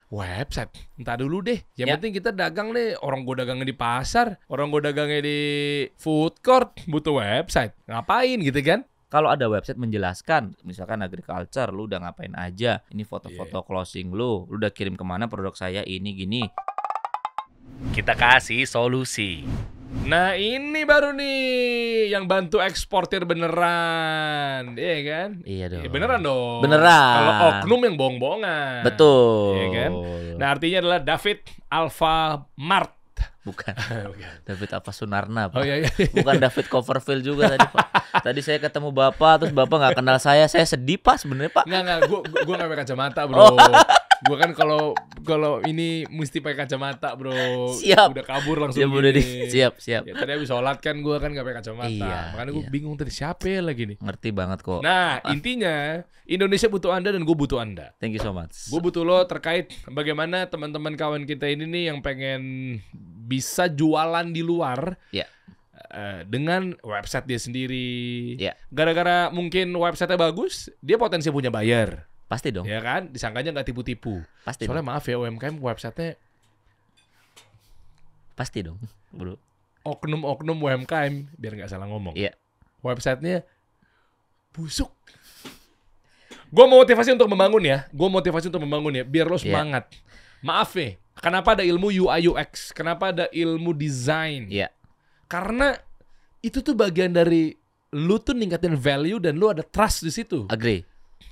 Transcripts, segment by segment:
Website, entah dulu deh. Yang Ya. penting kita dagang nih. Orang gue dagangnya di pasar, orang gue dagangnya di food court, butuh website. Ngapain gitu kan? Kalau ada website menjelaskan, misalkan agriculture, lu udah ngapain aja, ini foto-foto closing lu udah kirim kemana produk saya ini gini. Kita kasih solusi. Nah ini baru nih yang bantu eksportir beneran, iya kan? Iya dong. Ya, beneran dong. Beneran. Kalau oknum yang bohong-bohongan. Betul. Iya kan? Nah artinya adalah David Alfa Mart. Bukan. David apa Sunarna, Pak. Oh iya. Bukan David Copperfield juga tadi, Pak. Tadi saya ketemu Bapak, terus Bapak nggak kenal saya sedih, Pak, sebenarnya, Pak. Nggak, gue nggak pakai kacamata, bro. Gue kan kalau ini mesti pakai kacamata, bro. Siap. Udah kabur langsung. Siap, udah gini. siap. Ya, tadi habis sholat kan gue kan nggak pakai kacamata. Iya, Makanya gue iya. bingung tadi siapa ya lagi nih. Ngerti banget kok. Nah, intinya Indonesia butuh Anda dan gue butuh Anda. Thank you so much. Gue butuh lo terkait bagaimana teman-teman kawan kita ini nih yang pengen bisa jualan di luar. Ya. Dengan website dia sendiri. Ya. Gara-gara mungkin websitenya bagus, dia potensi punya buyer. Pasti dong. Ya kan? Disangkanya nggak tipu-tipu. Pasti Soalnya dong. maaf ya UMKM websitenya Pasti dong, Bro. oknum-oknum UMKM biar nggak salah ngomong. Iya. Websitenya busuk. Gue motivasi untuk membangun ya. Biar lo semangat. Maaf ya. Kenapa ada ilmu UI UX? Kenapa ada ilmu desain? Iya. Karena itu tuh bagian dari lu tuh ningkatin value dan lu ada trust di situ. Agree.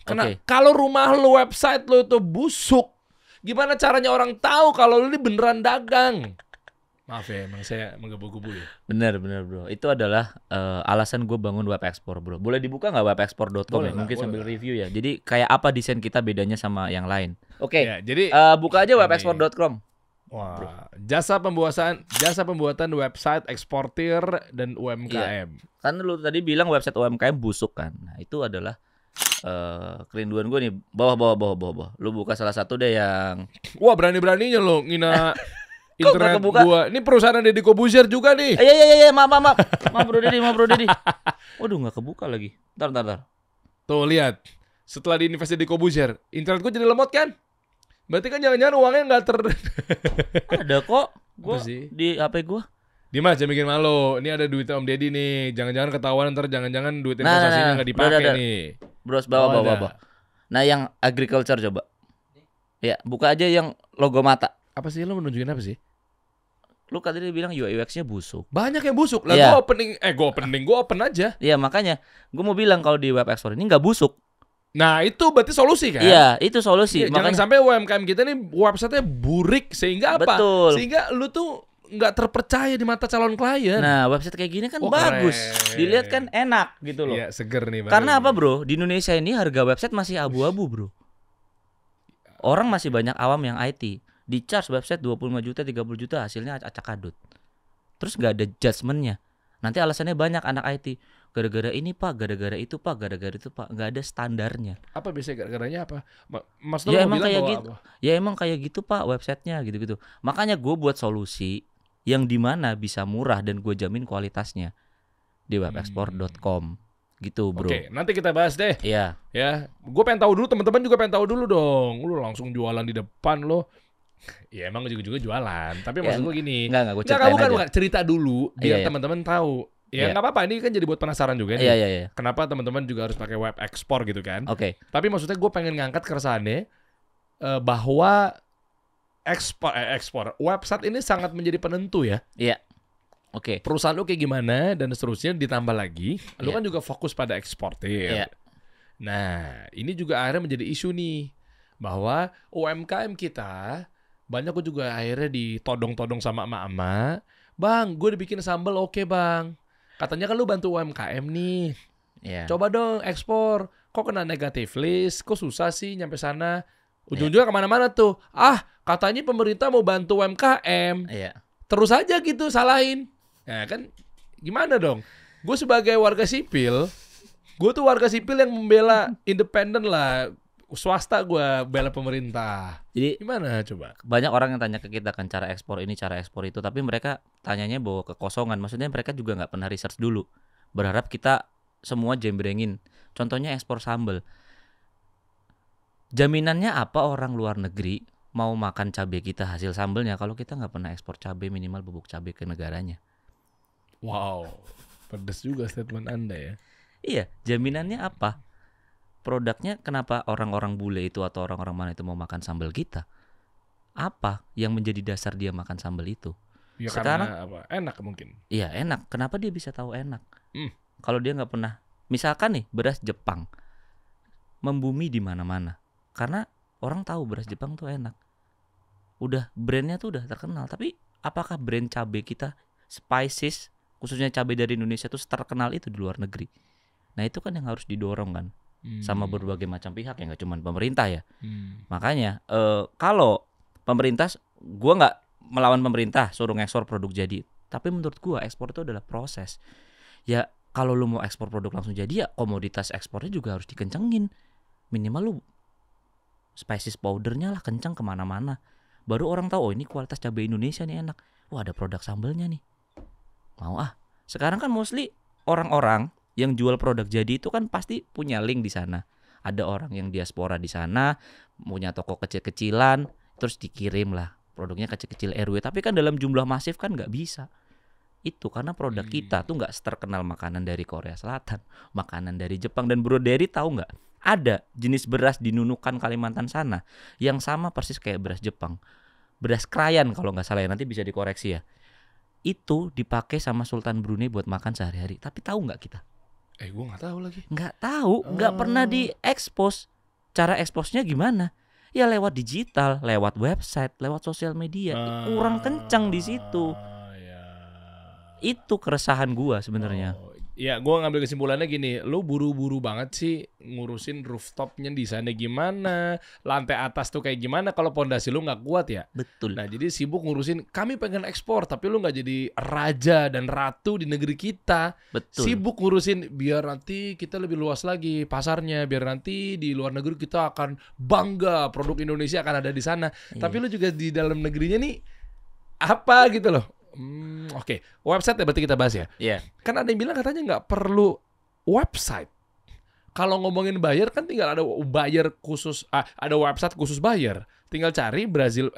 Karena Oke. kalau rumah lu, website lu itu busuk, gimana caranya orang tahu kalau lu ini beneran dagang? Maaf ya, emang saya menggebu-gebu ya. Bener Bro. Itu adalah alasan gue bangun web export, Bro. Boleh dibuka nggak webexport.com Boleh ya? lah, Mungkin boleh sambil lah. review ya. Jadi kayak apa desain kita bedanya sama yang lain? Oke. Ya, jadi Buka aja webexport.com. wah, jasa pembuatan website eksportir dan UMKM. Kan lu tadi bilang website UMKM busuk kan. Nah, itu adalah kerinduan gue nih. Bawah. Lu buka salah satu deh yang Wah, berani-beraninya lo ngina Kok nggak internet kebuka? gua. Ini perusahaan Deddy Kobuzier juga nih. Iya, maaf. Maaf Bro Dedi. Waduh, nggak kebuka lagi. Ntar. Tuh lihat, setelah diinvestasi di Kobuzier, internet gua jadi lemot kan? Berarti kan jangan-jangan uangnya nggak Ada kok. Gua Apa sih? di HP gua. Dimas, jangan bikin malu. Ini ada duitnya Om Deddy nih. Jangan-jangan ketahuan ntar jangan-jangan duit Nah, investasinya nggak dipakai udah. nih. Bros, Oh, ada. bawah. Nah, yang agriculture coba. Ya, buka aja yang logo mata. Apa sih lo menunjukin apa sih? Lu tadi bilang UI UX-nya busuk. Banyak yang busuk. Lah Iya. gua open aja. Iya, makanya gue mau bilang kalau di web export ini nggak busuk. Nah, itu berarti solusi kan? Iya, itu solusi. Iya, jangan Makanya sampai UMKM kita nih websitenya burik sehingga apa? Betul. Sehingga lu tuh nggak terpercaya di mata calon klien. nah, website kayak gini kan Oh, bagus. keren. Dilihat kan enak gitu loh. Iya, seger nih. Karena baru apa, nih. Bro? Di Indonesia ini harga website masih abu-abu, Bro. Orang masih banyak awam yang IT. Di charge website 25 juta, 30 juta, hasilnya acak-adut. Terus nggak ada judgementnya. Nanti alasannya banyak anak IT. Gara-gara ini Pak, gara-gara itu Pak, gara-gara itu Pak. Nggak ada standarnya. Apa biasanya gara-garanya apa? Mas Ya Nur mau emang bilang kayak bahwa gitu. apa? Ya emang kayak gitu Pak websitenya gitu-gitu. Makanya gue buat solusi yang dimana bisa murah dan gue jamin kualitasnya di webexport.com gitu, Bro. Oke, nanti kita bahas deh. Iya. Ya, gue pengen tahu dulu, teman-teman juga pengen tahu dulu dong. Lu langsung jualan di depan lo. Ya emang juga jualan. Tapi Ya, maksud gue gini. Enggak, gue Nggak, ceritain aja. bukan cerita dulu biar Iya. teman-teman tahu. Ya Iya. nggak apa-apa, ini kan jadi buat penasaran juga nih. Iya. Kenapa teman-teman juga harus pakai web ekspor gitu kan? Oke. Tapi maksudnya gue pengen ngangkat keresahannya bahwa ekspor website ini sangat menjadi penentu ya. Iya. Oke. Perusahaan lu kayak gimana dan seterusnya, ditambah lagi lu Iya. kan juga fokus pada eksportir. Iya. Nah, ini juga akhirnya menjadi isu nih bahwa UMKM kita banyak kok juga akhirnya ditodong-todong sama emak-emak. Bang, gue dibikin sambal, oke bang. Katanya kan lu bantu UMKM nih. Iya. Coba dong ekspor. Kok kena negatif list? Kok susah sih nyampe sana? Ujung-ujungnya kemana-mana tuh. Ah, katanya pemerintah mau bantu UMKM. Iya. Terus aja gitu salahin. Nah kan gimana dong? Gue sebagai warga sipil, gue tuh warga sipil yang membela independen lah. Swasta gue bela pemerintah. Jadi Gimana coba? banyak orang yang tanya ke kita kan cara ekspor ini, cara ekspor itu, tapi mereka tanyanya bawa kekosongan. Maksudnya mereka juga nggak pernah research dulu. Berharap kita semua jembrengin. Contohnya ekspor sambal. Jaminannya apa orang luar negeri mau makan cabai kita hasil sambelnya kalau kita nggak pernah ekspor cabai minimal bubuk cabai ke negaranya? Wow, pedes juga statement Anda ya. Iya, jaminannya apa? Produknya kenapa orang-orang bule itu atau orang-orang mana itu mau makan sambal kita? Apa yang menjadi dasar dia makan sambal itu? Ya Sekarang karena apa? Enak mungkin. iya enak. Kenapa dia bisa tahu enak? Hmm. Kalau dia nggak pernah, misalkan nih beras Jepang membumi di mana-mana, karena orang tahu beras Jepang tuh enak. Udah brandnya tuh udah terkenal. Tapi apakah brand cabai kita, spices, khususnya cabai dari Indonesia tuh terkenal itu di luar negeri? Nah itu kan yang harus didorong kan, sama berbagai macam pihak ya, nggak cuma pemerintah ya. Makanya kalau pemerintah, gua nggak melawan pemerintah suruh ngekspor produk jadi, tapi menurut gua ekspor itu adalah proses. Ya kalau lu mau ekspor produk langsung jadi ya komoditas ekspornya juga harus dikencengin. Minimal lu spices powdernya lah kencang kemana-mana. Baru orang tahu, oh ini kualitas cabai Indonesia nih enak. Wah ada produk sambelnya nih. Mau ah. Sekarang kan mostly orang-orang yang jual produk jadi itu kan pasti punya link di sana. Ada orang yang diaspora di sana, punya toko kecil-kecilan, terus dikirim lah produknya kecil-kecil RW. Tapi kan dalam jumlah masif kan nggak bisa. Itu karena produk kita tuh nggak terkenal makanan dari Korea Selatan, makanan dari Jepang. Dan Bro Derry tahu nggak? Ada jenis beras di Nunukan Kalimantan sana yang sama persis kayak beras Jepang, beras krayan kalau nggak salah ya, nanti bisa dikoreksi ya. Itu dipakai sama Sultan Brunei buat makan sehari-hari. Tapi tahu nggak kita? Gue nggak tahu lagi. Nggak tahu, nggak pernah diekspos. Cara eksposnya gimana? Ya lewat digital, lewat website, lewat sosial media. Kurang kencang di situ. Ya. Itu keresahan gua sebenarnya. Ya, gue ngambil kesimpulannya gini, lu buru-buru banget sih ngurusin rooftopnya desainnya gimana, lantai atas tuh kayak gimana kalau pondasi lu nggak kuat ya. Betul. Nah jadi sibuk ngurusin, kami pengen ekspor tapi lu nggak jadi raja dan ratu di negeri kita. Betul. Sibuk ngurusin biar nanti kita lebih luas lagi pasarnya, biar nanti di luar negeri kita akan bangga produk Indonesia akan ada di sana. Tapi lu juga di dalam negerinya nih apa gitu loh. Oke. Website ya berarti kita bahas ya. Iya. Kan ada yang bilang katanya nggak perlu website. Kalau ngomongin buyer kan tinggal ada buyer khusus, ada website khusus buyer. Tinggal cari Brazil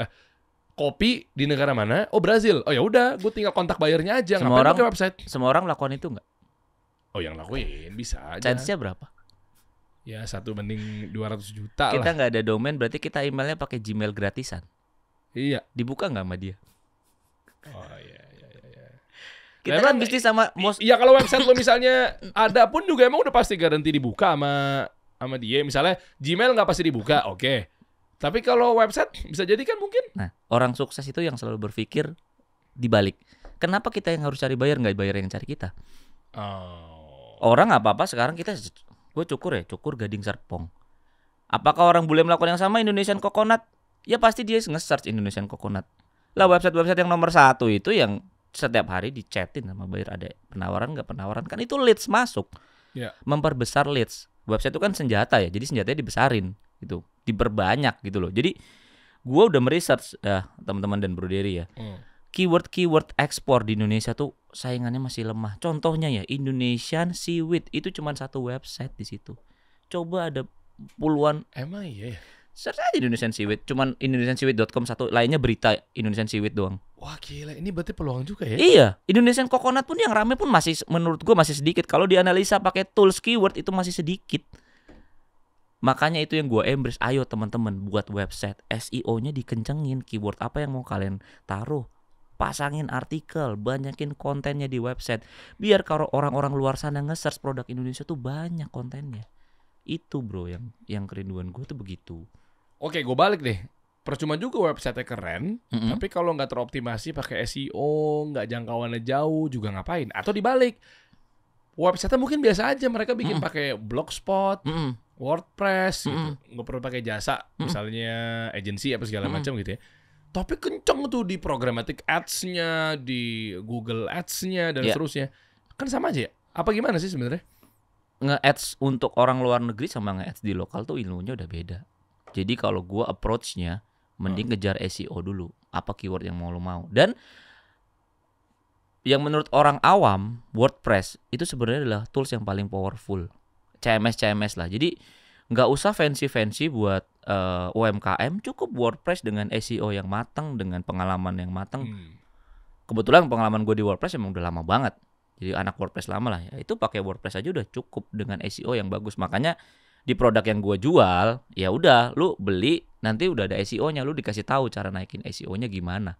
kopi di negara mana? Oh Brazil. Oh ya udah, gue tinggal kontak buyernya aja. Semua Ngapain orang pakai website? Semua orang melakukan itu nggak? Oh yang lakuin bisa aja. Chance-nya berapa? Ya 1/200 juta Kita lah. nggak ada domain, berarti kita emailnya pakai Gmail gratisan. Iya. Dibuka nggak sama dia? Oh iya. Kita Memang kan bisnis sama Iya kalau website lo misalnya ada pun juga emang udah pasti garansi dibuka sama dia. Misalnya Gmail nggak pasti dibuka, oke. Tapi kalau website bisa jadi kan mungkin. Nah, orang sukses itu yang selalu berpikir dibalik. Kenapa kita yang harus cari buyer, nggak buyer yang cari kita? Oh. Orang apa-apa sekarang gue cukur Gading Serpong. Apakah orang boleh melakukan yang sama Indonesian Coconut? Ya pasti dia nge-search Indonesian Coconut. Lah website-website yang nomor 1 itu yang setiap hari dichatin sama buyer, ada penawaran nggak penawaran, kan itu leads masuk. Ya. Memperbesar leads. Website itu kan senjata ya, jadi senjatanya dibesarin gitu, diperbanyak gitu loh. Jadi gue udah meresearch ya teman-teman dan Bro Derry ya. Keyword ekspor di Indonesia tuh saingannya masih lemah. Contohnya ya Indonesian Seaweed itu cuma satu website di situ. Coba ada puluhan. Emang iya ya? Search aja Indonesian Seaweed, cuman indonesiansseaweed.com satu, lainnya berita Indonesian Seaweed doang. Wah gila, ini berarti peluang juga ya? Iya, Indonesian Coconut pun yang rame pun masih menurut gua masih sedikit. Kalau dianalisa pakai tools keyword itu masih sedikit. Makanya itu yang gua embrace. Ayo teman-teman buat website, SEO-nya dikencengin, keyword apa yang mau kalian taruh. Pasangin artikel, banyakin kontennya di website. Biar kalau orang-orang luar sana nge-search produk Indonesia tuh banyak kontennya. Itu bro yang kerinduan gue tuh begitu. Oke, gue balik deh. Percuma juga website-nya keren, tapi kalau nggak teroptimasi pakai SEO, nggak jangkauannya jauh, juga ngapain? Atau dibalik, website-nya mungkin biasa aja, mereka bikin pakai Blogspot, WordPress, gitu. Nggak perlu pakai jasa, misalnya agensi apa segala macam gitu ya. Tapi kenceng tuh di programmatic ads-nya, di Google ads-nya dan seterusnya. Kan sama aja ya? Apa gimana sih sebenarnya? Nge-ads untuk orang luar negeri sama nge-ads di lokal tuh ilmunya udah beda. Jadi kalau gua approach-nya mending kejar SEO dulu. Apa keyword yang mau lo mau. Dan yang menurut orang awam, WordPress itu sebenarnya adalah tools yang paling powerful. CMS lah. Jadi Nggak usah fancy buat UMKM, cukup WordPress dengan SEO yang matang, dengan pengalaman yang matang. Kebetulan pengalaman gue di WordPress emang udah lama banget. Jadi anak WordPress lama lah ya. Itu pakai WordPress aja udah cukup dengan SEO yang bagus. Makanya di produk yang gue jual, ya udah lu beli, nanti udah ada SEO-nya, lu dikasih tahu cara naikin SEO-nya gimana.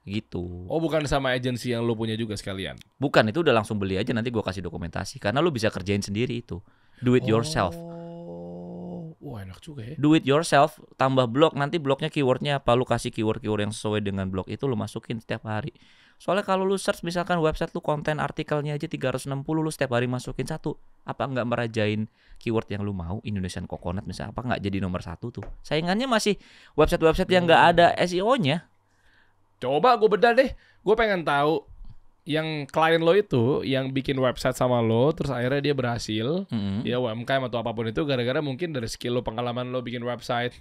Gitu. Oh, bukan sama agensi yang lu punya juga sekalian. Bukan, itu udah langsung beli aja, nanti gue kasih dokumentasi. Karena lu bisa kerjain sendiri itu. Do it yourself. Wah, enak juga ya. Do it yourself, tambah blog, nanti blognya keywordnya apa, lu kasih keyword yang sesuai dengan blog itu lu masukin setiap hari. Soalnya kalau lu search misalkan website lu konten artikelnya aja 360, lu setiap hari masukin satu, apa nggak merajain keyword yang lu mau? Indonesian Coconut misalnya, apa nggak jadi nomor 1 tuh? Saingannya masih website-website yang nggak ada SEO-nya. Coba gue bedah deh. Gue pengen tahu yang klien lo itu yang bikin website sama lo, terus akhirnya dia berhasil, ya UMKM atau apapun itu gara-gara mungkin dari skill lo, pengalaman lo bikin website.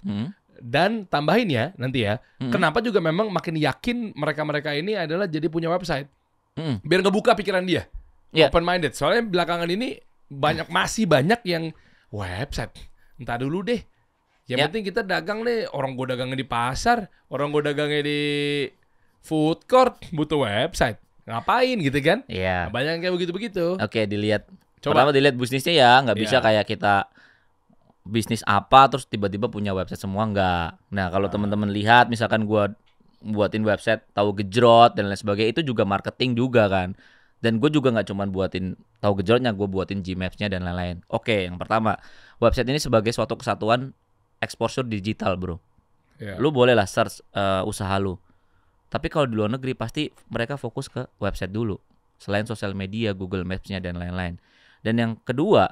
Dan tambahin ya nanti ya, kenapa juga memang makin yakin mereka-mereka ini adalah jadi punya website. Biar ngebuka pikiran dia. Yeah. Open minded. Soalnya belakangan ini masih banyak yang website. Entah dulu deh. Yang penting kita dagang nih, orang gue dagangnya di pasar, orang gue dagangnya di food court, butuh website. Ngapain gitu kan? Iya. Nah, banyak yang kayak begitu-begitu. Oke, dilihat. Coba. Pertama dilihat bisnisnya ya, nggak bisa Iya. kayak kita bisnis apa terus tiba-tiba punya website semua, nggak. Nah, kalau teman-teman lihat misalkan gua buatin website tahu gejrot dan lain sebagainya, itu juga marketing juga kan. Dan gue juga nggak cuman buatin tahu gejrotnya, gue buatin Gmaps-nya dan lain-lain. Oke, yang pertama, website ini sebagai suatu kesatuan exposure digital, bro. Iya. Lu boleh lah search usaha lu. Tapi kalau di luar negeri pasti mereka fokus ke website dulu. Selain sosial media, Google Maps-nya dan lain-lain. Dan yang kedua,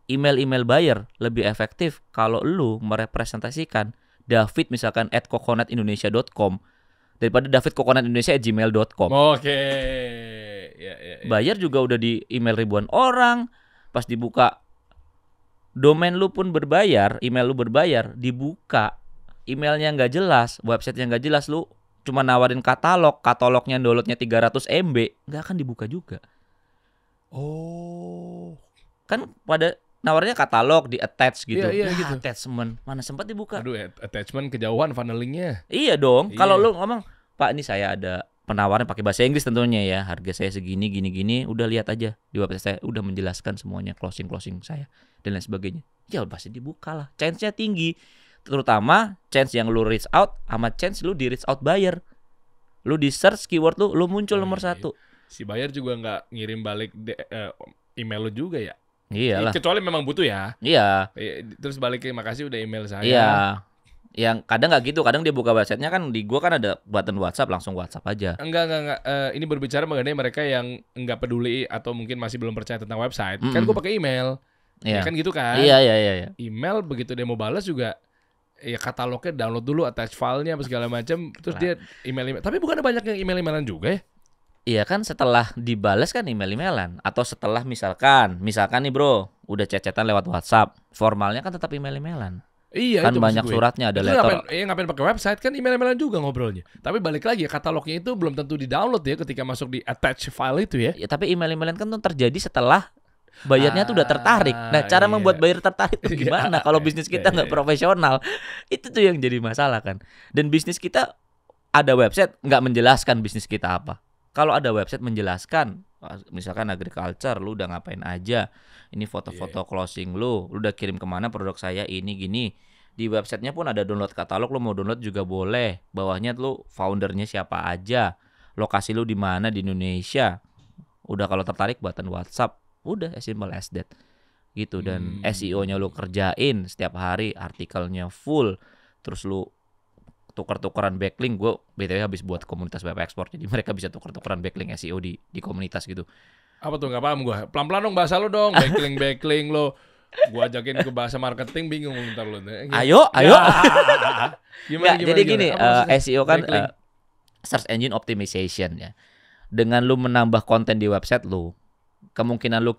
email buyer lebih efektif kalau lu merepresentasikan David misalkan @coconutindonesia.com daripada davidcoconutindonesia@gmail.com. Oke. Ya. Buyer juga udah di email ribuan orang. Pas dibuka domain lu pun berbayar, email lu berbayar, dibuka emailnya nggak jelas, websitenya nggak jelas, lu cuma nawarin katalognya downloadnya 300 MB, nggak akan dibuka juga. Oh. Kan pada nawarnya katalog di attach gitu. Iya, gitu. Attachment mana sempat dibuka? Aduh, attachment kejauhan funnelingnya. Iya dong. Iya. Kalau lu ngomong, Pak ini saya ada penawaran pakai bahasa Inggris tentunya ya, harga saya segini gini, udah lihat aja di website saya, udah menjelaskan semuanya, closing saya dan lain sebagainya. Ya pasti dibuka lah. Chance-nya tinggi. Terutama chance yang lu reach out sama chance lu di reach out buyer. Lu di search keyword lu muncul nomor 1. Si buyer juga nggak ngirim balik email lu juga ya. Iyalah. Kecuali memang butuh ya. Iya. Terus balikin makasih udah email saya. Iya. Yang kadang nggak gitu, kadang dia buka websitenya kan di gua kan ada button WhatsApp, langsung WhatsApp aja. Enggak. Ini berbicara mengenai mereka yang nggak peduli atau mungkin masih belum percaya tentang website. Kan gua pakai email. Iya. Ya kan gitu kan. Iya. Email begitu dia mau balas juga ya katalognya download dulu, attach filenya apa segala macam, terus dia email. Tapi bukan banyak yang email-emailan juga ya? Iya kan, setelah dibalas kan email-emailan, atau setelah misalkan nih bro, udah chat-chatan lewat WhatsApp, formalnya kan tetap email-emailan. Iya, Kan itu banyak maksud gue. suratnya, ada Itu letter. ngapain pakai website, kan email-emailan juga ngobrolnya. Tapi balik lagi ya, katalognya itu belum tentu di-download ya ketika masuk di attach file itu ya. Ya, tapi email-emailan kan tuh terjadi setelah bayarnya tuh udah tertarik. Nah, cara iya. membuat buyer tertarik tuh gimana? Kalau bisnis kita nggak Iya. profesional, itu tuh yang jadi masalah kan. Dan bisnis kita ada website nggak menjelaskan bisnis kita apa. Kalau ada website menjelaskan, misalkan agriculture, lu udah ngapain aja, ini foto-foto closing lu udah kirim kemana produk saya ini gini. Di websitenya pun ada download katalog, lu mau download juga boleh. Bawahnya lu foundernya siapa aja, lokasi lu di mana di Indonesia. Udah kalau tertarik button WhatsApp. Udah as simple as that gitu. Dan SEO-nya lu kerjain setiap hari, artikelnya full, terus lu tukar-tukaran backlink. Gue BTW habis buat komunitas web export, jadi mereka bisa tukar-tukaran backlink SEO di komunitas gitu. Apa tuh, nggak paham gue. Pelan-pelan dong bahasa lo dong, backlink lo. Gue ajakin ke bahasa marketing bingung ntar lo. Ayo. Gimana, Jadi gini, Apa maksudnya? SEO kan Backlink. search engine optimization ya. Dengan lu menambah konten di website lu, kemungkinan lu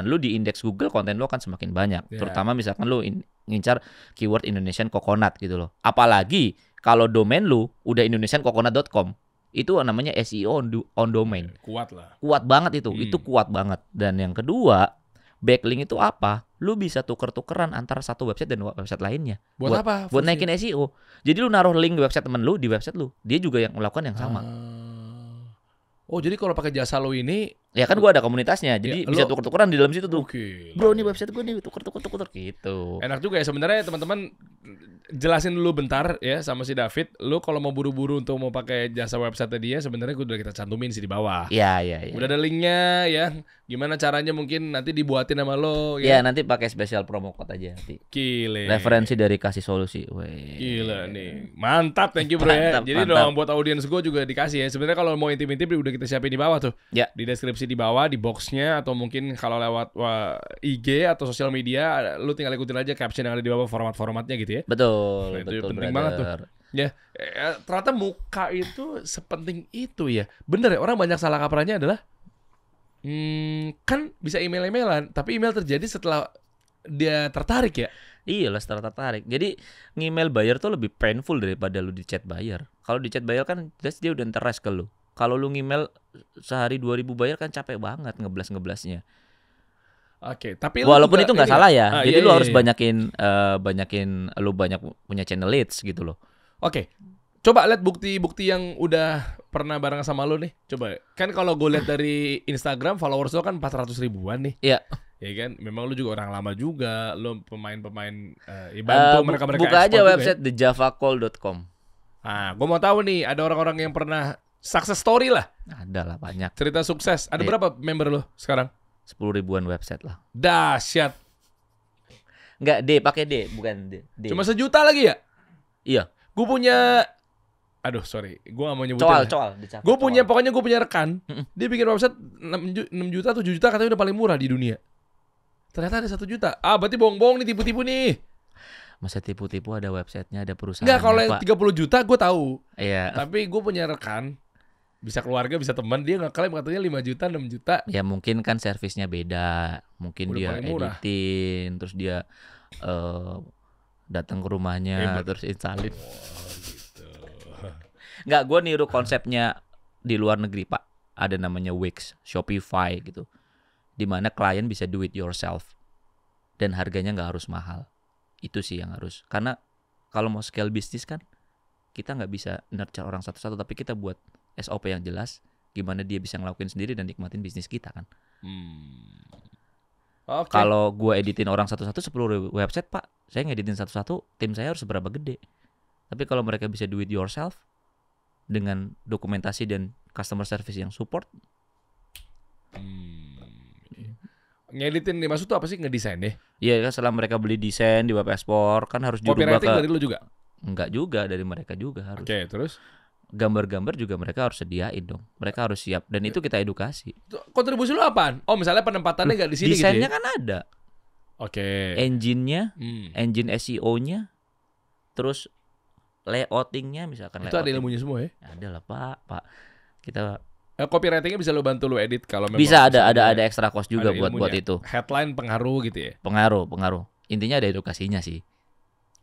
lu di indeks Google konten lu akan semakin banyak. Yeah. Terutama misalkan lu ngincar keyword Indonesian Coconut gitu loh. Apalagi kalau domain lu udah indonesiancoconut.com, itu namanya SEO on domain. Kuat lah. Kuat banget itu kuat banget. Dan yang kedua, Backlink itu apa? Lu bisa tuker-tukeran antara satu website dan website lainnya. Buat apa? Buat fungsi? naikin SEO. Jadi lu naruh link website temen lu di website lu. Dia juga yang melakukan yang sama. Oh, jadi kalau pakai jasa lo ini, Ya kan gua ada komunitasnya. Jadi Ya, bisa lu- tuker-tukeran di dalam situ tuh. oke. Bro, ini website gue nih tuker gitu. Enak juga ya sebenarnya teman-teman, jelasin dulu bentar ya sama si David. Lu kalau mau buru-buru untuk mau pakai jasa website dia, sebenarnya udah kita cantumin sih di bawah. Iya. Udah ada linknya ya. Gimana caranya mungkin nanti dibuatin sama lo Ya ya. nanti pakai spesial promo code aja nanti. Gile. Referensi dari kasih solusi. Weh. Gila nih. Mantap, thank you bro ya. Mantap, Jadi mantap. dong buat audiens gue juga dikasih ya. Sebenarnya kalau mau intip-intip udah kita siapin di bawah tuh. Ya. Di deskripsi di bawah, di boxnya, atau mungkin kalau lewat IG atau sosial media, lu tinggal ikutin aja caption yang ada di bawah, format-formatnya gitu ya. Betul, Nah, itu betul penting banget tuh. brother. Ya, ternyata muka itu sepenting itu ya. Bener ya, orang banyak salah kaprahnya adalah kan bisa email-emailan, tapi email terjadi setelah dia tertarik ya. Iya lah setelah tertarik. Jadi nge-email buyer tuh lebih painful daripada lu di chat buyer. Kalau di chat buyer kan jelas dia udah interest ke lu. Kalau lu nge-email sehari 2000 buyer kan capek banget ngeblas-ngeblasnya. Oke, tapi lu Walaupun juga itu nggak ini salah ya. Ah, Jadi iya, lu iya, harus iya. banyakin lu banyak punya channel leads gitu loh. Oke. Coba lihat bukti-bukti yang udah pernah bareng sama lu nih. Coba. Kan kalau gue lihat dari Instagram followers lo kan 400 ribuan nih. Iya. Ya kan, memang lu juga orang lama juga. Lu pemain-pemain bantu mereka-mereka Buka ekspor aja juga website thejavacall.com. ya. Nah, gue mau tahu nih, ada orang-orang yang pernah success story lah, Ada lah banyak. cerita sukses. Ada Iya. berapa member lu sekarang? 10 ribuan website lah. Dahsyat. Enggak D, pakai D, bukan D. Cuma 1 juta lagi ya? Iya. Gue punya, aduh sorry, gue gak mau nyebutin. Coal. Gue punya, pokoknya gue punya rekan. Mm-mm. Dia bikin website 6 juta, 7 juta, katanya udah paling murah di dunia. Ternyata ada 1 juta. Ah, berarti bohong-bohong nih, tipu-tipu nih. Masa tipu-tipu ada websitenya, ada perusahaan. Enggak, kalau yang 30 juta gue tahu. Iya. Tapi gue punya rekan, bisa keluarga, bisa teman, dia ngeklaim katanya 5 juta, 6 juta. Ya mungkin kan servisnya beda. Mungkin Udah dia paling murah. editin, terus dia datang ke rumahnya, Hebat. terus installin. Enggak, gue niru konsepnya di luar negeri, Pak. Ada namanya Wix, Shopify gitu. Dimana klien bisa do it yourself. Dan harganya nggak harus mahal. Itu sih yang harus. Karena kalau mau scale bisnis kan, kita nggak bisa nurture orang satu-satu. Tapi kita buat SOP yang jelas. Gimana dia bisa ngelakuin sendiri dan nikmatin bisnis kita kan. Oke. Kalau gue editin orang satu-satu 10 website, Pak, saya ngeditin satu-satu, tim saya harus seberapa gede. Tapi kalau mereka bisa do it yourself dengan dokumentasi dan customer service yang support, Ngeditin nih, maksud tuh apa sih, ngedesain deh? iya kan setelah mereka beli desain di web export kan harus dirubah Copywriting ke dari lu juga? enggak juga dari mereka juga harus. Oke, terus? Gambar-gambar juga mereka harus sediain dong. Mereka harus siap dan itu kita edukasi. Kontribusi lu apaan? Oh, misalnya penempatannya nggak di sini gitu Desainnya ya? kan ada. Oke. Engine-nya, Hmm. engine SEO-nya, terus layouting-nya misalkan Itu ada ilmunya semua ya? Ada lah, Pak. Kita Copywritingnya bisa lu bantu lu edit kalau memang bisa ada misalnya extra cost juga ada buat ilmunya. itu. Headline pengaruh gitu ya. Pengaruh. Intinya ada edukasinya sih.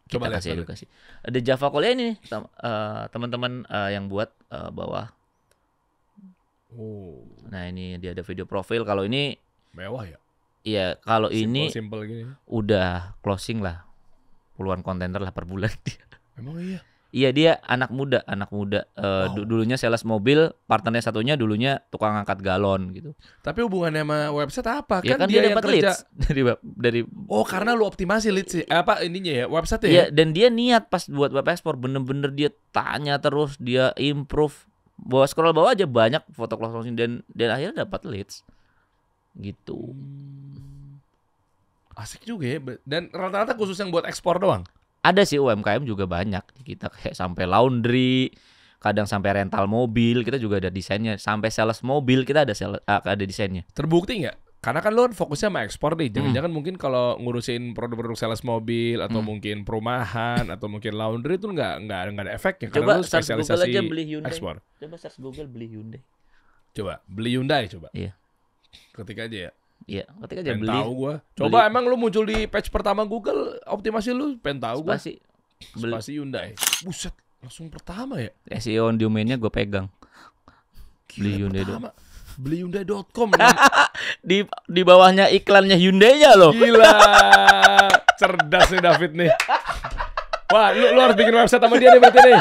Kita Coba lihat, kasih lihat. edukasi. Ada Java Call ini teman-teman yang buat bawah. Oh, Nah, ini dia ada video profil. Kalau ini mewah ya. iya, kalau ini Simple gini. udah closing lah. Puluhan kontainer lah per bulan. Emang iya. Iya, dia anak muda. Dulunya sales mobil, partnernya satunya dulunya tukang angkat galon gitu. Tapi hubungannya sama website apa? Ya kan dia dia yang dapat kerja. leads dari Oh, karena lu optimasi leads sih. Apa ininya ya? Website Iya, ya? dan dia niat pas buat web export bener-bener dia tanya terus, dia improve. Bawa scroll bawah aja banyak foto closing dan akhirnya dapat leads. Gitu. Asik juga ya. Dan rata-rata khusus yang buat ekspor doang. Ada sih UMKM juga banyak. Kita kayak sampai laundry, kadang sampai rental mobil, kita juga ada desainnya. Sampai sales mobil kita ada desainnya. Terbukti nggak? Karena kan lu kan fokusnya sama ekspor nih. Jangan-jangan mungkin kalau ngurusin produk-produk sales mobil atau mungkin perumahan atau mungkin laundry itu nggak ada efeknya. Coba Karena lu search Google spesialisasi aja beli Hyundai. ekspor. Coba search Google beli Hyundai. Coba beli Hyundai coba. Iya. Ketik aja ya. Iya, ketika aja Pengen beli tahu gua. Coba emang lu muncul di page pertama Google, optimasi lu pengen tahu gua. beli Spasi Hyundai. Buset, langsung pertama ya. SEO domainnya gue pegang. Beli Gila, Hyundai pertama. Belihyundai.com. Di bawahnya iklannya Hyundai-nya loh. Gila. Cerdas nih David nih. Wah, lu harus bikin website sama dia nih berarti nih.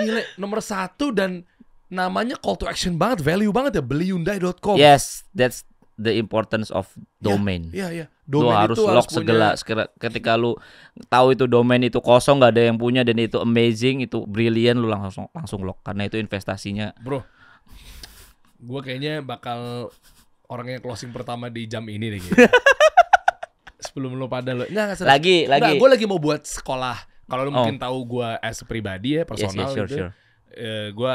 Gila, nomor 1 dan namanya call to action banget, value banget ya, belihyundai.com. Yes, that's the importance of domain. Iya. Lu Domain harus itu lock punya. segala. Ketika lu tahu itu domain itu kosong, nggak ada yang punya dan itu amazing, itu brilliant, lu langsung lock karena itu investasinya. Bro, gue kayaknya bakal orang yang closing pertama di jam ini deh kayaknya. Sebelum lo pada lo Lagi. gue lagi mau buat sekolah. Kalau lo mungkin tahu gue as pribadi ya, personal Yes, gitu. sure. Gue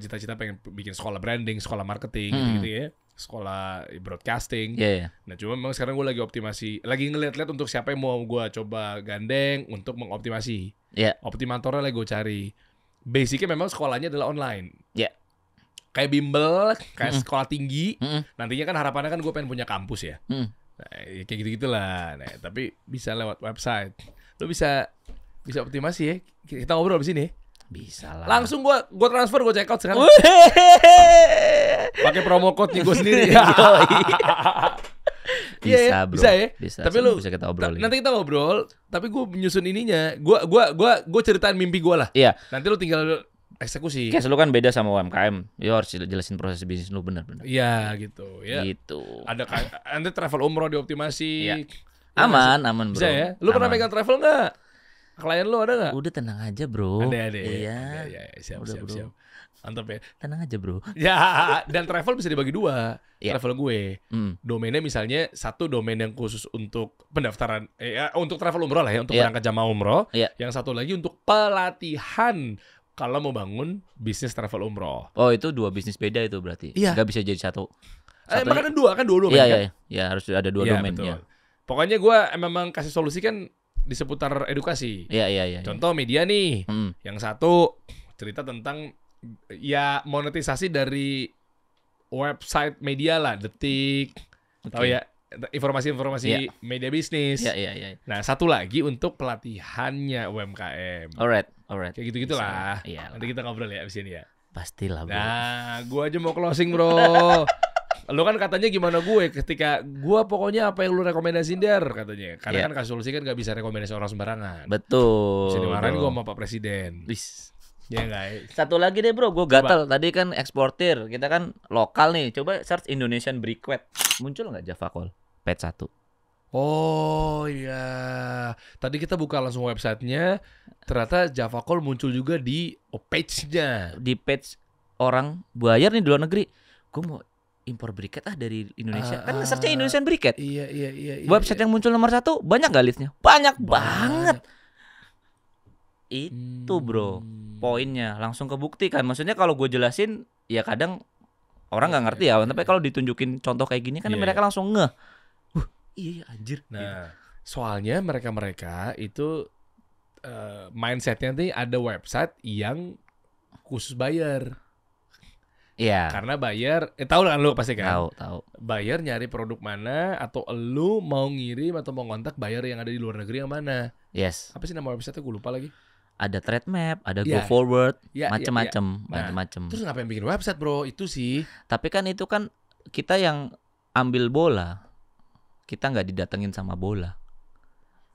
cita-cita pengen bikin sekolah branding, sekolah marketing gitu ya, sekolah broadcasting. Iya. Nah cuma memang sekarang gue lagi optimasi, lagi ngeliat-liat untuk siapa yang mau gue coba gandeng untuk mengoptimasi. Iya. Optimatornya lagi gue cari. Basicnya memang sekolahnya adalah online. Iya. Kayak bimbel, kayak sekolah tinggi. Mm-mm. Nantinya kan harapannya kan gue pengen punya kampus ya. Mm. Nah, ya kayak gitu-gitulah. Nah, tapi bisa lewat website. Lo bisa optimasi ya. Kita ngobrol di sini. Bisa lah. Langsung gue transfer, gue check out sekarang. Pakai promo code nih gue sendiri. Bisa, bro. Bisa ya. Tapi lu bisa kita obrolin. Nanti kita ngobrol. Tapi gue menyusun ininya. Gue ceritain mimpi gue lah. Iya. Nanti lu tinggal eksekusi. Case lu kan beda sama UMKM. Lu harus jelasin proses bisnis lu benar-benar. Iya gitu ya. Gitu. Ada nanti travel umroh dioptimasi. Iya. Ya, Aman bro. bisa ya. Lu pernah Aman. megang travel nggak? Klien lu ada nggak? Udah tenang aja bro. Ada. Iya. Siap, Udah, bro. siap. Mantap ya. Tenang aja bro. Ya, dan travel bisa dibagi 2. Iya. Travel gue. Domainnya misalnya satu domain yang khusus untuk pendaftaran untuk travel umroh lah ya, untuk Iya. berangkat jamaah umroh. Iya. Yang satu lagi untuk pelatihan kalau mau bangun bisnis travel umroh. Oh itu 2 bisnis beda itu berarti. Iya. Nggak bisa jadi satu. Makanya 2 domain Iya kan? iya. Harus ada 2 Iya, domain. betul. Iya. Pokoknya gue memang kasih solusi kan di seputar edukasi. Iya. Contoh media nih. Mm. Yang satu cerita tentang ya monetisasi dari website media lah, Detik. Tahu ya, informasi-informasi Iya. media bisnis. Iya. Nah, satu lagi untuk pelatihannya UMKM. Alright. Kayak gitu-gitulah. Iya. Nanti kita ngobrol ya abis ini ya. Pastilah bro. Nah, gua aja mau closing, Bro. Lu kan katanya gimana gue ketika gua pokoknya apa yang lu rekomendasiin der katanya. Karena Iya. kan kasih solusi kan gak bisa rekomendasi orang sembarangan. Betul. Bisa dimarahin bro. gua sama Pak Presiden. Wis. Ya enggak? Satu lagi deh bro, gue gatal. Tadi kan eksportir, kita kan lokal nih. Coba search Indonesian Briquette. Muncul nggak Java Call? Pet 1. Oh iya. Tadi kita buka langsung websitenya. Ternyata Java Call muncul juga di page-nya. Di page orang bayar nih di luar negeri. Gue mau impor briquette dari Indonesia. Kan searchnya Indonesian Briquette. Iya. Website yang muncul nomor 1 banyak gak listnya? Banyak banget. Itu bro, poinnya langsung kebukti kan. Maksudnya kalau gue jelasin, ya kadang orang nggak ngerti ya. Tapi kalau ditunjukin contoh kayak gini kan mereka langsung ngeh. Iya anjir. Nah, soalnya mereka itu mindsetnya nih ada website yang khusus bayar. Iya. Karena bayar, tahu kan lu pasti kan? Tahu. Bayar nyari produk mana atau lu mau ngirim atau mau kontak bayar yang ada di luar negeri yang mana? Yes. Apa sih nama website-nya? Gue lupa lagi. Ada trade map, ada Ya. go forward, Ya, macem-macem. Terus ngapain bikin website, Bro? Itu sih. Tapi kan itu kan kita yang ambil bola, kita nggak didatengin sama bola.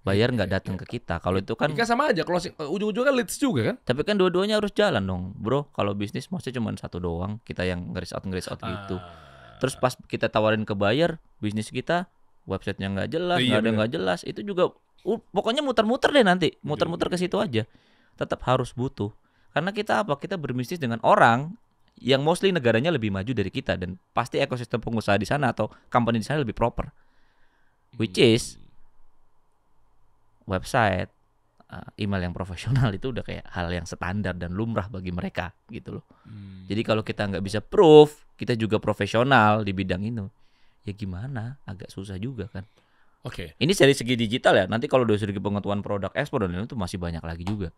Bayar nggak datang ke kita. Kalau itu kan, Kan sama aja closing, ujung-ujungnya leads juga kan? tapi kan dua-duanya harus jalan dong, bro. Kalau bisnis maksudnya cuma satu doang, kita yang ngeris out gitu. Terus pas kita tawarin ke buyer, bisnis kita websitenya nggak jelas, Iya, nggak ada bener. nggak jelas. Itu juga, pokoknya muter-muter deh nanti, muter-muter ke situ aja. Tetap harus butuh. Karena kita apa? Kita berbisnis dengan orang yang mostly negaranya lebih maju dari kita dan pasti ekosistem pengusaha di sana atau company di sana lebih proper. Which is website, email yang profesional itu udah kayak hal yang standar dan lumrah bagi mereka gitu loh. Jadi kalau kita nggak bisa proof kita juga profesional di bidang itu, ya gimana? Agak susah juga kan. Oke. Ini dari segi digital ya. Nanti kalau dari segi pengetahuan produk ekspor dan lain itu masih banyak lagi juga.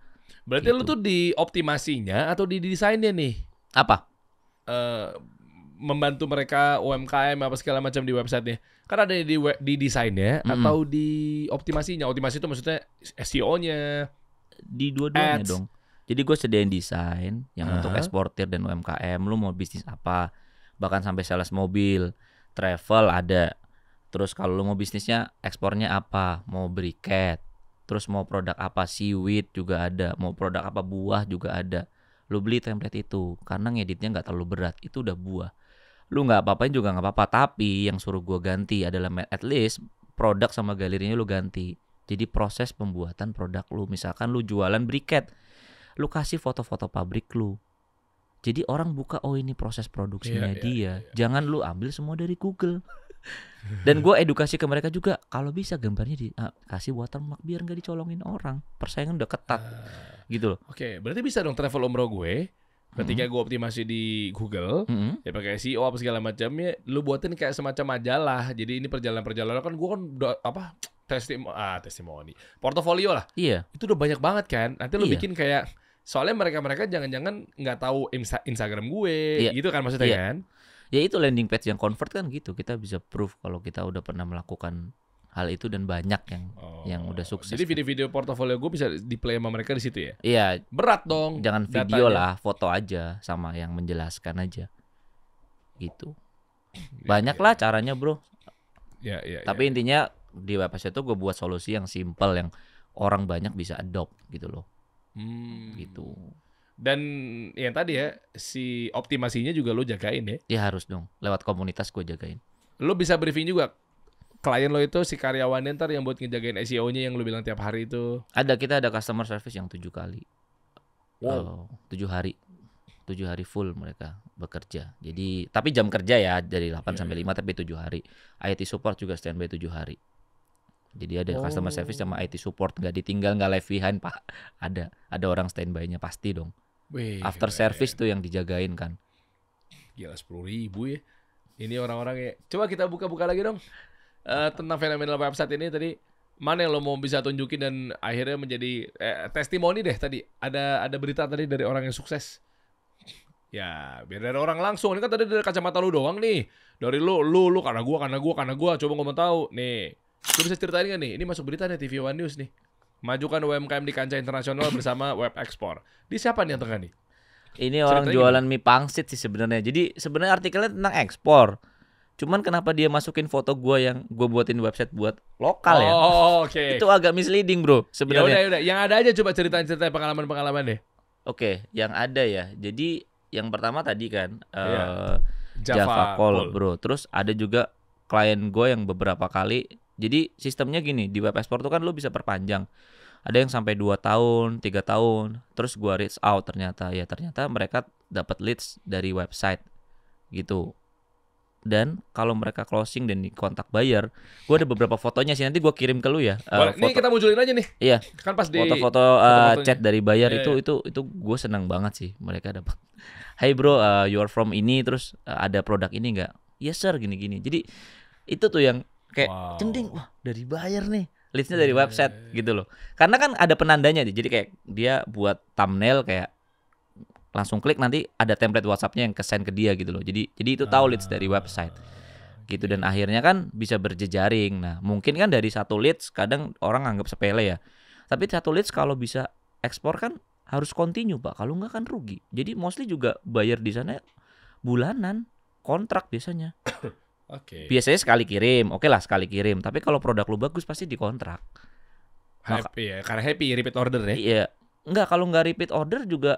Berarti Gitu. lu tuh di optimasinya atau di desainnya nih? Apa? Membantu mereka UMKM apa segala macam di websitenya. Kan ada di desainnya atau di optimasinya. Optimasi itu maksudnya SEO-nya. Di dua-duanya Ads. dong. Jadi gue sediain desain yang untuk eksportir dan UMKM. Lu mau bisnis apa? bahkan sampai sales mobil, travel ada. Terus kalau lu mau bisnisnya ekspornya apa, mau briket, terus mau produk apa, seaweed juga ada, mau produk apa, buah juga ada. Lu beli template itu karena ngeditnya nggak terlalu berat, itu udah buah. Lu nggak apa-apain juga nggak apa-apa, tapi yang suruh gua ganti adalah at least produk sama galerinya lu ganti. Jadi proses pembuatan produk lu, misalkan lu jualan briket, lu kasih foto-foto pabrik lu. Jadi orang buka, oh ini proses produksinya dia. Jangan lu ambil semua dari Google. Dan gue edukasi ke mereka juga, kalau bisa gambarnya kasih watermark biar nggak dicolongin orang. Persaingan udah ketat, gitu loh. Oke, berarti bisa dong travel umroh gue. Ketika gue optimasi di Google, ya pakai SEO apa segala macamnya, lu buatin kayak semacam majalah. Jadi ini perjalanan kan gue kan testimoni, portofolio lah. Iya. Itu udah banyak banget kan. Nanti lu bikin kayak, soalnya mereka jangan-jangan nggak tahu Instagram gue, gitu kan maksudnya kan? Ya itu landing page yang convert kan gitu. Kita bisa proof kalau kita udah pernah melakukan hal itu dan banyak yang udah sukses. Jadi video-video portofolio gue bisa di-play sama mereka di situ ya? Iya. Berat dong. Jangan video lah, foto aja sama yang menjelaskan aja. Gitu. Banyak lah caranya, bro. Tapi intinya di website itu gue buat solusi yang simple, yang orang banyak bisa adopt gitu loh. Gitu. Dan yang tadi ya, si optimasinya juga lo jagain ya? Ya harus dong, lewat komunitas gue jagain. Lo bisa briefing juga klien lo itu, si karyawannya ntar yang buat ngejagain SEO-nya yang lo bilang tiap hari itu? Kita ada customer service yang 7 kali. Wow. 7 hari. 7 hari full mereka bekerja. Jadi, tapi jam kerja ya dari 8 sampai 5, tapi 7 hari. IT support juga standby 7 hari. Jadi ada customer service sama IT support, nggak ditinggal, nggak live behind, Pak. Ada orang standby-nya pasti dong. After service tuh yang dijagain kan. Gila 10.000 ya. Ini orang-orang ya. Coba kita buka-buka lagi dong. Tentang fenomenal website ini tadi. Mana yang lo mau bisa tunjukin dan akhirnya menjadi testimoni deh tadi. Ada berita tadi dari orang yang sukses. Ya biar dari orang langsung. Ini kan tadi dari kacamata lu doang nih. Dari lu karena gua. Coba ngomong tahu. Nih. Lu bisa ceritain gak nih? Ini masuk berita nih TV One News nih. Majukan UMKM di kancah internasional bersama web ekspor. Di siapa nih yang tengah nih? Ini orang jualan mie pangsit sih sebenarnya. Jadi sebenarnya artikelnya tentang ekspor. Cuman kenapa dia masukin foto gua yang gua buatin website buat lokal ya? Oh, oke. Itu agak misleading, bro, sebenarnya. Ya udah. Yang ada aja coba ceritain pengalaman-pengalaman deh. Oke, yang ada ya. Jadi yang pertama tadi kan Java Call, bro. Terus ada juga klien gue yang beberapa kali. Jadi sistemnya gini, di web export tuh kan lu bisa perpanjang. Ada yang sampai 2 tahun, 3 tahun. Terus gua reach out ternyata mereka dapat leads dari website gitu. Dan kalau mereka closing dan dikontak buyer, gua ada beberapa fotonya sih, nanti gua kirim ke lu ya. Ini kita munculin aja nih. Iya. Kan pas di foto-foto chat dari buyer itu gue senang banget sih mereka dapat. Hey bro, you are from ini, terus ada produk ini enggak? Yes sir, gini-gini. Jadi itu tuh yang kayak cending, wah dari buyer nih, leadsnya dari website gitu loh. Karena kan ada penandanya, jadi kayak dia buat thumbnail kayak langsung klik nanti ada template WhatsApp-nya yang ke-send ke dia gitu loh. Jadi itu tahu leads dari website gitu, dan akhirnya kan bisa berjejaring. Nah mungkin kan dari satu leads kadang orang anggap sepele ya, tapi satu leads kalau bisa ekspor kan harus continue Pak, kalau nggak kan rugi. Jadi mostly juga buyer di sana bulanan, kontrak biasanya. Oke. Biasanya sekali kirim, oke lah sekali kirim. Tapi kalau produk lu bagus pasti dikontrak. Happy ya, karena happy repeat order ya. Iya, enggak, kalau nggak repeat order juga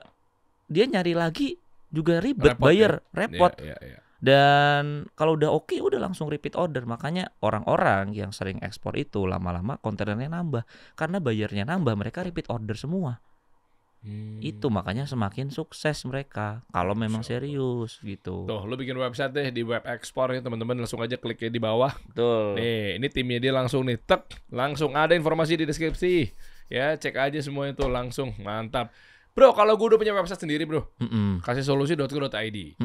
dia nyari lagi juga ribet, Repot buyer ya? repot. Iya. Dan kalau udah oke udah langsung repeat order. Makanya orang-orang yang sering ekspor itu lama-lama kontainernya nambah, karena bayarnya nambah, mereka repeat order semua. Itu makanya semakin sukses mereka kalau memang serius gitu. Tuh, lu bikin website deh di web ekspor ya teman-teman, langsung aja kliknya di bawah. Betul. Nih, ini timnya dia langsung nih, langsung ada informasi di deskripsi. Ya, cek aja semua itu langsung, mantap. Bro, kalau gue udah punya website sendiri, bro, kasih solusi.co.id.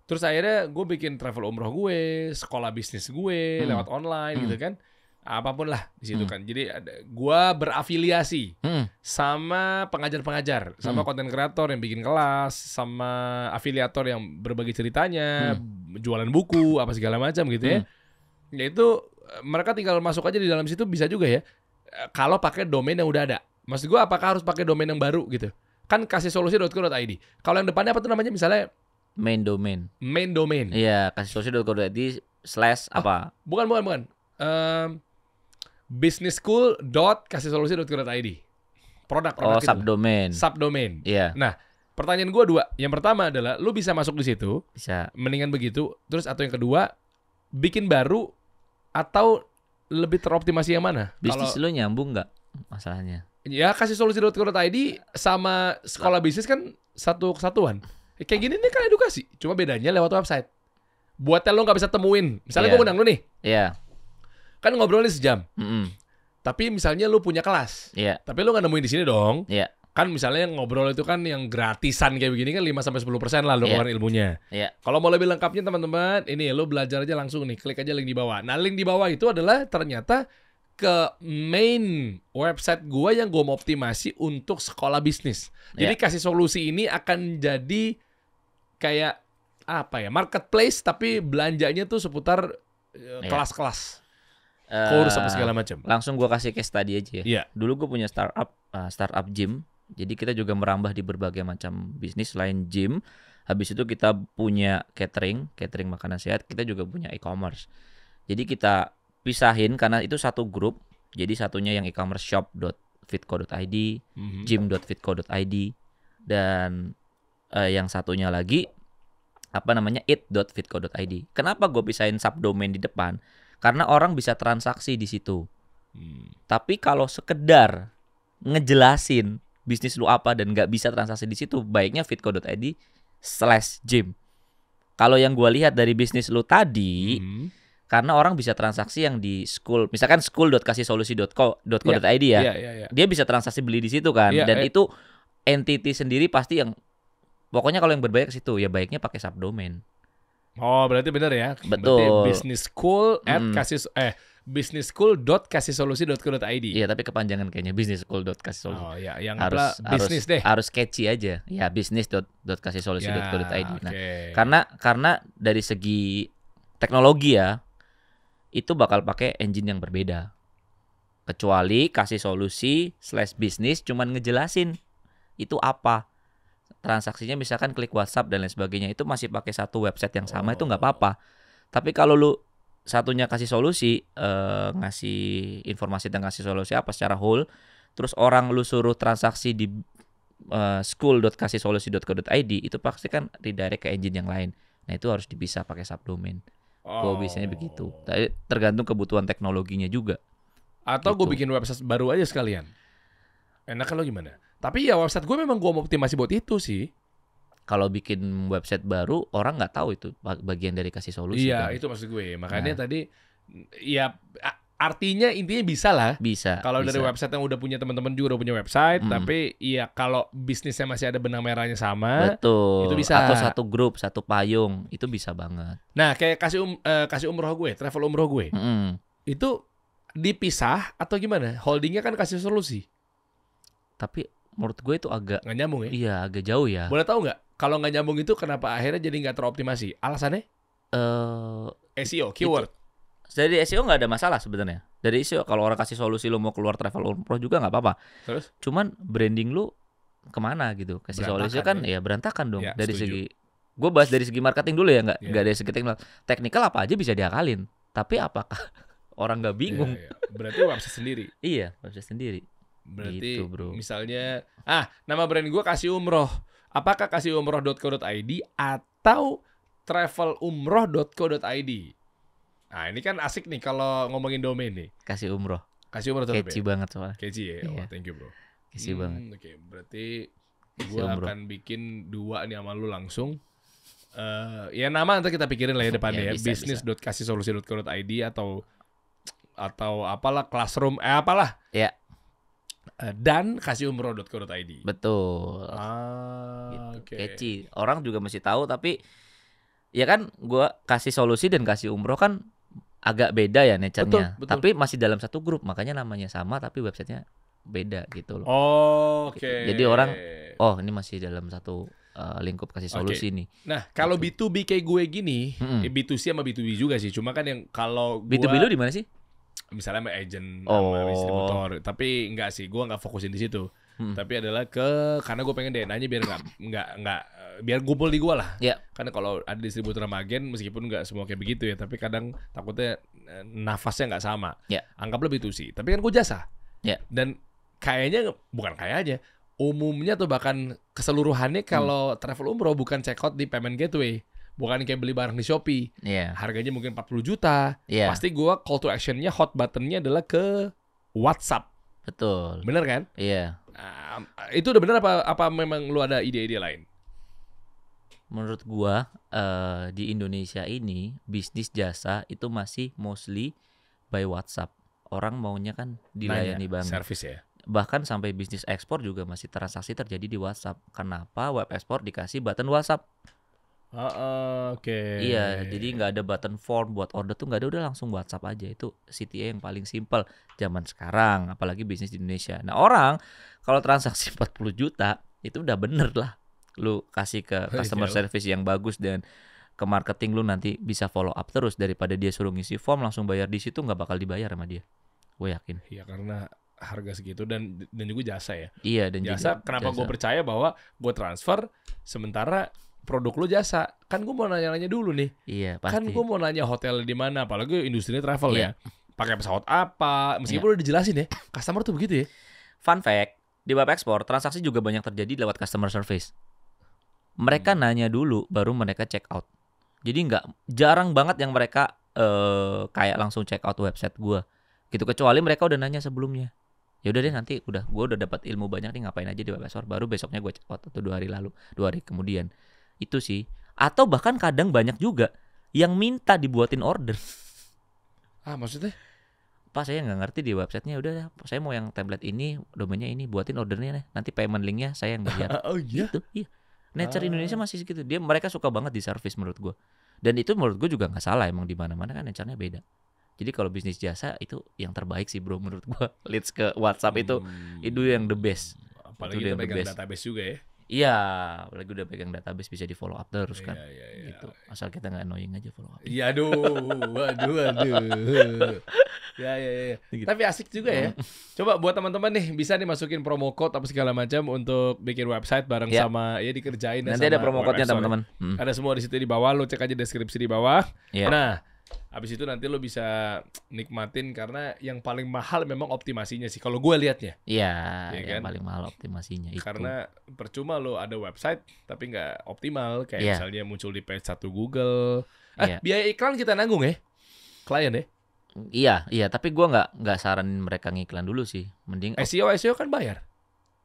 Terus akhirnya gue bikin travel umroh gue, sekolah bisnis gue lewat online gitu kan. Apapun lah di situ kan. Jadi gue berafiliasi sama pengajar-pengajar, sama konten kreator yang bikin kelas, sama afiliator yang berbagi ceritanya, jualan buku, apa segala macam gitu ya. Yaitu mereka tinggal masuk aja di dalam situ bisa juga ya. Kalau pakai domain yang udah ada. Maksud gue apakah harus pakai domain yang baru gitu? Kan kasih solusi.co.id. Kalau yang depannya apa tuh namanya, misalnya Main domain. Main domain. Iya, kasihsolusi.co.id / apa? Bukan. businessschool.kasihsolusi.co.id. Produk Oh, itu. subdomain. Subdomain. Iya, Nah, pertanyaan gua 2. Yang pertama adalah lu bisa masuk di situ, bisa. mendingan begitu. Terus atau yang kedua, bikin baru atau lebih teroptimasi yang mana? Bisnis lu nyambung nggak masalahnya? Ya kasihsolusi.co.id sama sekolah bisnis kan satu kesatuan. Kayak gini nih kan edukasi, cuma bedanya lewat website. Buatnya lo nggak bisa temuin. Misalnya Iya. gue undang lo nih, Iya. kan ngobrolnya sejam. Mm-mm. Tapi misalnya lo punya kelas, Iya. tapi lo nggak nemuin di sini dong. Iya. Kan misalnya ngobrol itu kan yang gratisan kayak begini kan 5-10% lah lo Iya. keluarin ilmunya. Iya. Kalau mau lebih lengkapnya teman-teman, ini lo belajar aja langsung nih, klik aja link di bawah. Nah, link di bawah itu adalah ternyata ke main website gua yang gua mau optimasi untuk sekolah bisnis. Jadi kasih solusi ini akan jadi kayak apa ya, marketplace tapi belanjanya tuh seputar kelas-kelas, kurs apa segala macam. Langsung gua kasih case tadi aja ya. Iya. Dulu gue punya startup gym. Jadi kita juga merambah di berbagai macam bisnis selain gym. Habis itu kita punya catering makanan sehat. Kita juga punya e-commerce. Jadi kita pisahin karena itu satu grup. Jadi satunya yang e-commerce shop.fitco.id, gym.fitco.id, dan yang satunya lagi it.fitco.id. Kenapa gue pisahin subdomain di depan? Karena orang bisa transaksi di situ. Tapi kalau sekedar ngejelasin bisnis lu apa dan nggak bisa transaksi di situ, baiknya fitco.id/gym. Kalau yang gue lihat dari bisnis lu tadi, karena orang bisa transaksi yang di school, misalkan school.kasihsolusi.co.id ya, dia bisa transaksi beli di situ kan, dan itu entity sendiri pasti yang, pokoknya kalau yang berbayar ke situ ya baiknya pakai subdomain. Oh, berarti benar ya. Betul. Berarti businessschool.kasihsolusi.co.id. Iya, tapi kepanjangan kayaknya businessschool.kasihsolusi. Oh ya, yang harus bisnis deh. Harus catchy aja. Ya, business.kasihsolusi.co.id. Ya, Nah, karena dari segi teknologi ya, itu bakal pakai engine yang berbeda. Kecuali kasih solusi/bisnis cuman ngejelasin itu apa. Transaksinya misalkan klik WhatsApp dan lain sebagainya, itu masih pakai satu website yang sama, itu nggak apa-apa. Tapi kalau lu satunya kasih solusi, ngasih informasi tentang kasih solusi apa secara whole, terus orang lu suruh transaksi di school.kasihsolusi.co.id, itu pasti kan redirect ke engine yang lain. Nah, itu harus dipisah pakai subdomain. Gue biasanya begitu. Tapi tergantung kebutuhan teknologinya juga. Atau gitu. gue bikin website baru aja sekalian. Enak lo gimana? Tapi ya website gue memang gue mau optimasi buat itu sih. Kalau bikin website baru, orang nggak tahu itu bagian dari kasih solusi. Iya, kan? itu maksud gue. Makanya tadi, ya artinya intinya bisa lah. Bisa. Kalau dari website yang udah punya teman-teman juga udah punya website, tapi ya kalau bisnisnya masih ada benang merahnya sama, betul. itu bisa. Atau satu grup, satu payung, itu bisa banget. Nah, kayak kasih umroh gue, travel umroh gue, itu dipisah atau gimana? Holdingnya kan kasih solusi. Tapi menurut gue itu agak nggak nyambung ya? Iya, agak jauh ya. Boleh tahu nggak? Kalau nggak nyambung itu kenapa akhirnya jadi nggak teroptimasi? Alasannya? SEO, keyword. Dari SEO nggak ada masalah sebenarnya. Dari SEO kalau orang kasih solusi lu mau keluar travel umroh juga nggak apa-apa. Terus? Cuman branding lu kemana gitu? Kasih solusi kan ya berantakan dong. Ya, dari setuju. segi, gue bahas dari segi marketing dulu ya, nggak dari segi teknikal. Teknikal apa aja bisa diakalin. Tapi apakah orang nggak bingung? Ya. Berarti website sendiri. Iya, website sendiri. Berarti gitu, bro. Misalnya, nama brand gue kasih umroh. Apakah kasih umroh.co.id atau travelumroh.co.id? Nah, ini kan asik nih kalau ngomongin domain nih. Kasih umroh. Kasih umroh Catchy banget soalnya. Catchy ya. Iya. Oh, thank you, bro. Catchy banget. Oke, berarti gue akan bikin 2 nih sama lu langsung. Ya nama nanti kita pikirin lah ya depannya ya. Business.kasihsolusi.co.id atau apalah classroom apalah. Ya. Dan kasihumroh.co.id. Betul. Gitu. Okay. Catchy. Orang juga mesti tahu, tapi ya kan gue kasih solusi dan kasih umroh kan agak beda ya nature-nya. Betul. Tapi masih dalam satu grup, makanya namanya sama tapi websitenya beda gitu loh. Oke. Jadi orang, ini masih dalam satu lingkup kasih solusi nih. Nah, kalau B2B kayak gue gini, B2C sama B2B juga sih. Cuma kan yang kalau gue B2B lu di mana sih? Misalnya sama agent sama distributor, tapi enggak sih, gue nggak fokusin di situ. Tapi adalah karena gue pengen DNA-nya biar nggak biar ngumpul di gua lah. Ya. Karena kalau ada distributor sama agen meskipun nggak semua kayak begitu ya, tapi kadang takutnya nafasnya nggak sama. Ya. Anggap lebih tuh sih. Tapi kan gua jasa. Ya. Dan kayaknya bukan kayaknya, umumnya tuh bahkan keseluruhannya kalau travel umroh bukan check out di payment gateway. Bukan kayak beli barang di Shopee. Iya. Harganya mungkin 40 juta. Iya. Pasti gua call to action-nya, hot button-nya adalah ke WhatsApp. Betul. Bener kan? Iya. Itu udah bener apa memang lu ada ide-ide lain? Menurut gua di Indonesia ini bisnis jasa itu masih mostly by WhatsApp. Orang maunya kan dilayani banget. Service ya. Bahkan sampai bisnis ekspor juga masih transaksi terjadi di WhatsApp. Kenapa web ekspor dikasih button WhatsApp? Oke. Iya, jadi nggak ada button form buat order tuh nggak ada, udah langsung WhatsApp aja. Itu CTA yang paling simpel zaman sekarang, apalagi bisnis di Indonesia. Nah orang kalau transaksi 40 juta itu udah bener lah. Lu kasih ke customer service yang bagus dan ke marketing lu nanti bisa follow up terus daripada dia suruh ngisi form langsung bayar di situ, nggak bakal dibayar sama dia. Gue yakin. Iya karena harga segitu dan juga jasa ya. Iya dan Jasa juga kenapa jasa. gue percaya bahwa gue transfer sementara produk lu jasa. Kan gue mau nanya-nanya dulu nih. Iya Kan pasti. gue mau nanya hotel di mana, apalagi industrinya travel Iya. ya. Pakai pesawat apa? Meskipun udah dijelasin ya, customer tuh begitu ya. Fun fact, di web ekspor transaksi juga banyak terjadi lewat customer service. Mereka nanya dulu baru mereka check out. Jadi jarang banget yang mereka kayak langsung check out website gua. Gitu, kecuali mereka udah nanya sebelumnya. Ya udah deh nanti gua udah dapat ilmu banyak nih, ngapain aja di web ekspor, baru besoknya gua check out atau 2 hari lalu, 2 hari kemudian. Itu sih. Atau bahkan kadang banyak juga yang minta dibuatin order. Maksudnya? Pak saya nggak ngerti di websitenya, udah saya mau yang template ini, domainnya ini, buatin ordernya nih. Nanti payment linknya saya yang bayar. Oh iya. Gitu, iya. Nature Indonesia masih segitu. Mereka suka banget di service menurut gua. Dan itu menurut gua juga nggak salah, emang di mana-mana kan nature-nya beda. Jadi kalau bisnis jasa itu yang terbaik sih bro menurut gua. Leads ke WhatsApp itu yang the best. Apalagi Itu kita yang the pegang best. database juga ya. Iya, apalagi udah pegang database bisa di follow up terus kan. Iya. Gitu. Asal kita nggak annoying aja follow up. Iya aduh. Ya. Gitu. Tapi asik juga ya. Coba buat teman-teman nih bisa dimasukin promo code apa segala macam untuk bikin website bareng Ya. sama ya dikerjain ya Nanti sama ada promo web code-nya expert. teman-teman. Ada semua di situ di bawah, lo cek aja deskripsi di bawah. Iya. Nah, habis itu nanti lo bisa nikmatin karena yang paling mahal memang optimasinya sih kalau gue liatnya. Iya, Iya yang kan? paling mahal optimasinya itu. Karena percuma lo ada website tapi nggak optimal kayak Iya. misalnya muncul di page 1 Google. Iya. Biaya iklan kita nanggung ya. Klien ya. Iya, tapi gua nggak saranin mereka ngiklan dulu sih. Mending SEO kan bayar.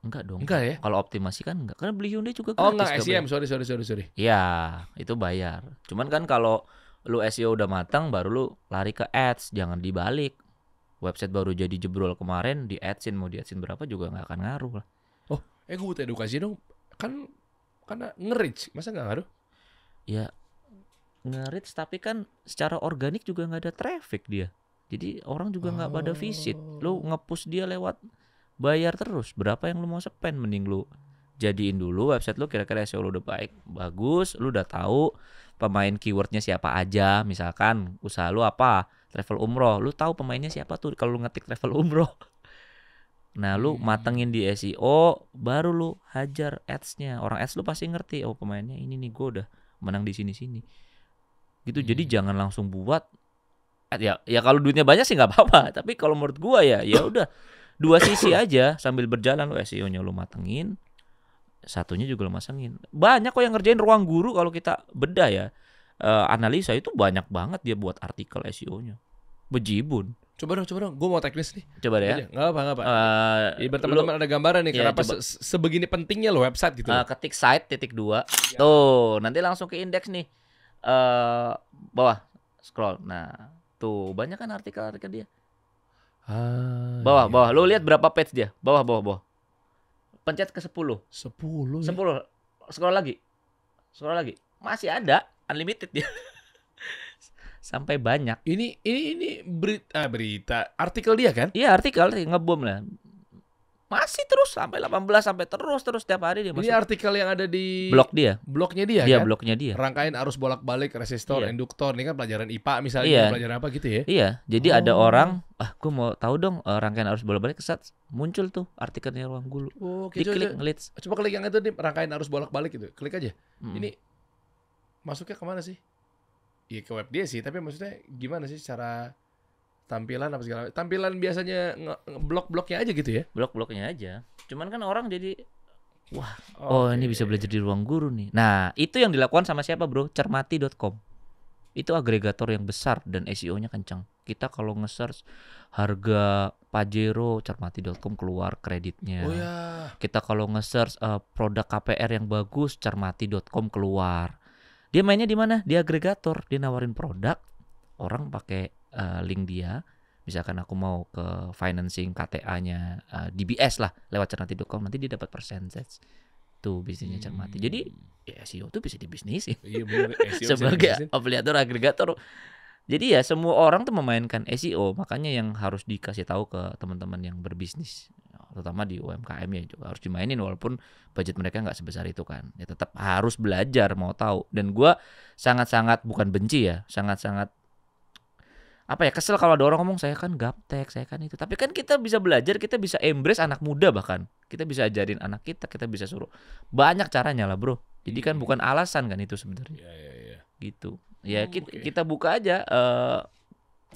enggak dong. Enggak ya? Kalau optimasi kan enggak. Karena beli Hyundai juga Oh gratis. enggak nggak SEM, bayar. sorry. Iya, itu bayar. Cuman kan kalau lu SEO udah matang baru lu lari ke ads, jangan dibalik. Website baru jadi jebrol kemarin di adsin, mau di adsin berapa juga nggak akan ngaruh lah. Gue butuh edukasi dong. Kan karena nge-reach, masa nggak ngaruh? Ya nge-reach tapi kan secara organik juga nggak ada traffic dia. Jadi orang juga nggak pada visit. Lu nge-push dia lewat bayar terus. Berapa yang lu mau spend, mending lu jadiin dulu website lu kira-kira SEO lu udah bagus, lu udah tahu pemain keywordnya siapa aja. Misalkan usaha lu apa, travel umroh, lu tahu pemainnya siapa tuh kalau lu ngetik travel umroh. Nah lu matengin di SEO, baru lu hajar ads-nya. Orang ads lu pasti ngerti, oh pemainnya ini nih, gue udah menang di sini-sini gitu. Jadi jangan langsung buat ya kalau duitnya banyak sih nggak apa-apa, tapi kalau menurut gua ya udah dua sisi aja, sambil berjalan lu SEO-nya lu matengin, satunya juga lu masangin. Banyak kok yang ngerjain Ruang Guru kalau kita bedah ya, analisa itu banyak banget dia buat artikel SEO-nya, bejibun. Coba dong, gue mau teknis nih. Coba deh ya. Nggak apa. Biar lu teman-teman ada gambaran nih Iya, kenapa coba. sebegini pentingnya lo website gitu. ketik site.2 tuh nanti langsung ke indeks nih, bawah scroll. Nah tuh banyak kan artikel dia. Bawah lu lihat berapa page dia, bawah pencet ke 10. 10 10 scroll lagi masih ada unlimited dia. Sampai banyak. Ini berita artikel dia kan? Iya artikel ngebom lah. Masih terus sampai 18 sampai terus tiap hari dia Ini masuk. artikel yang ada di Blog dia. blognya dia Dia kan? blognya dia. Rangkaian arus bolak-balik resistor, Iya. induktor. Ini kan pelajaran IPA misalnya, Iya. pelajaran apa gitu ya? Iya, jadi ada Oh. orang, gue mau tahu dong rangkaian arus bolak-balik, kesat muncul tuh artikelnya Ruang Guru. Oke, Diklik ngelits. coba klik yang itu nih, rangkaian arus bolak-balik gitu. Klik aja. Mm. Ini masuknya kemana sih? Iya ke web dia sih, tapi maksudnya gimana sih cara tampilan apa segala macam? Tampilan biasanya blok-bloknya aja gitu ya? Blok-bloknya aja. Cuman kan orang jadi oh Oke. ini bisa belajar di Ruang Guru nih. Nah, itu yang dilakukan sama siapa, Bro? Cermati.com. Itu agregator yang besar dan SEO-nya kencang. Kita kalau nge-search harga Pajero, Cermati.com keluar kreditnya. Oh ya. Kita kalau nge-search produk KPR yang bagus, Cermati.com keluar. Dia mainnya di mana? Di agregator. Dia nawarin produk, orang pakai link dia. Misalkan aku mau ke financing KTA-nya DBS lah lewat Cermati.com, nanti dia dapat percentage. Tuh bisnisnya Cermati. Jadi ya SEO tuh bisa dibisnisin Iya benar. SEO sebagai afiliator agregator. Jadi ya semua orang tuh memainkan SEO, makanya yang harus dikasih tahu ke teman-teman yang berbisnis, terutama di UMKM ya juga harus dimainin walaupun budget mereka nggak sebesar itu kan. Ya tetap harus belajar mau tahu. Dan gua sangat-sangat bukan benci ya, sangat-sangat apa ya kesel kalau ada orang ngomong saya kan gaptek, saya kan itu. Tapi kan kita bisa belajar, kita bisa embrace anak muda bahkan. Kita bisa ajarin anak kita bisa suruh. Banyak caranya lah, Bro. Jadi kan bukan alasan kan itu sebenarnya. Iya. Gitu. Ya Oke. kita buka aja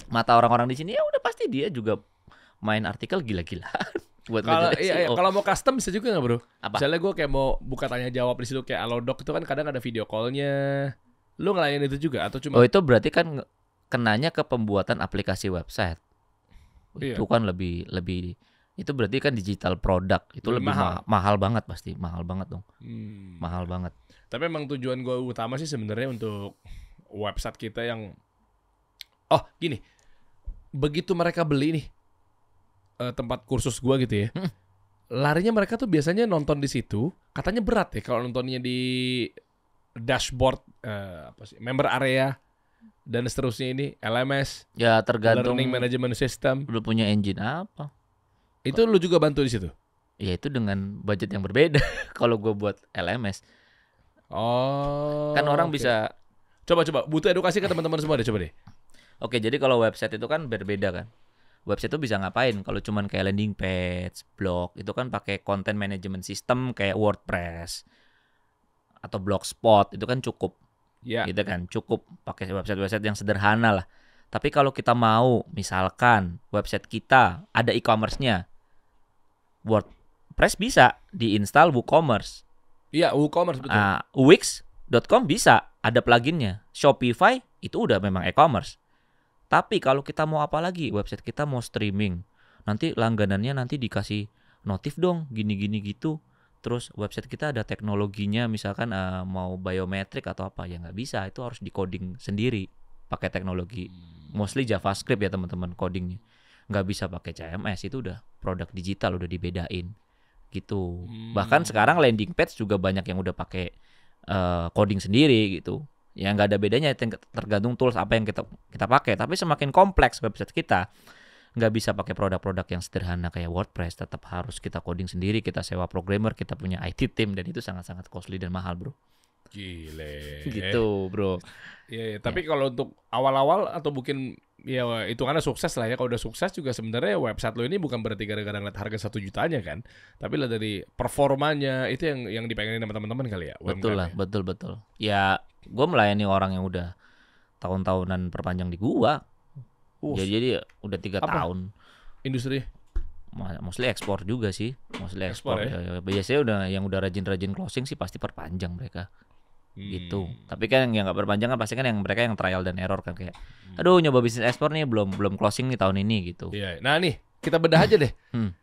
mata orang-orang di sini ya udah pasti dia juga main artikel gila-gilaan buat Kalau belajar iya, SEO. kalau mau custom bisa juga nggak bro? Apa? Misalnya gue kayak mau buka tanya jawab di situ kayak Alodoc itu kan kadang ada video callnya. Lu ngelayan itu juga atau cuma? Oh itu berarti kan kenanya ke pembuatan aplikasi website. Iya. Itu kan lebih itu berarti kan digital product. Itu Lebih lebih mahal banget pasti. Mahal banget dong. Hmm. Mahal banget. Tapi emang tujuan gue utama sih sebenarnya untuk website kita yang gini. Begitu mereka beli nih tempat kursus gue gitu ya. Larinya mereka tuh biasanya nonton di situ. Katanya berat ya kalau nontonnya di dashboard member area dan seterusnya ini LMS, Ya tergantung Learning Management System. lu punya engine apa. Itu lu juga bantu di situ. Ya itu dengan budget yang berbeda. Kalau gue buat LMS Oh. kan orang oke. bisa. Coba butuh edukasi ke teman-teman semua deh, coba deh. Oke, jadi kalau website itu kan berbeda kan. Website itu bisa ngapain? Kalau cuman kayak landing page, blog, itu kan pakai content management system kayak WordPress atau Blogspot, itu kan cukup. Ya. Gitu kan, cukup pakai website-website yang sederhana lah. Tapi kalau kita mau, misalkan website kita ada e-commerce-nya, WordPress bisa diinstal WooCommerce. Iya, WooCommerce betul. Wix.com bisa, ada pluginnya. Shopify itu udah memang e-commerce. Tapi kalau kita mau apa lagi, website kita mau streaming, nanti langganannya nanti dikasih notif dong, gini-gini gitu. Terus website kita ada teknologinya, misalkan mau biometrik atau apa, ya nggak bisa. Itu harus di-coding sendiri, pakai teknologi. Mostly JavaScript ya teman-teman codingnya. Nggak bisa pakai CMS, itu udah produk digital, udah dibedain. Gitu. Bahkan sekarang landing page juga banyak yang udah pakai coding sendiri gitu. Ya nggak ada bedanya, tergantung tools apa yang kita pakai. Tapi semakin kompleks website kita, nggak bisa pakai produk-produk yang sederhana kayak WordPress. Tetap harus kita coding sendiri, kita sewa programmer, kita punya IT team, dan itu sangat-sangat costly dan mahal, bro. Gile. Gitu, bro. Iya, tapi kalau untuk awal-awal atau mungkin ya hitungannya sukses lah ya. Kalau udah sukses juga sebenarnya website lo ini bukan berarti gara-gara ngeliat harga 1 jutanya kan. Tapi lah dari performanya itu yang dipengenin sama teman-teman kali ya. Betul UMKM lah, ya. betul. Ya, gue melayani orang yang udah tahun-tahunan perpanjang di gua. Jadi udah 3 Apa? tahun. Industri. Mostly ekspor juga sih. Mostly Ekspor ekspor. ya? Biasanya yang udah rajin-rajin closing sih pasti perpanjang mereka. Gitu. Hmm. Tapi kan yang nggak perpanjang kan pasti kan yang mereka yang trial dan error kan kayak, aduh nyoba bisnis ekspor nih belum closing nih tahun ini gitu. Iya. Nah nih kita bedah aja deh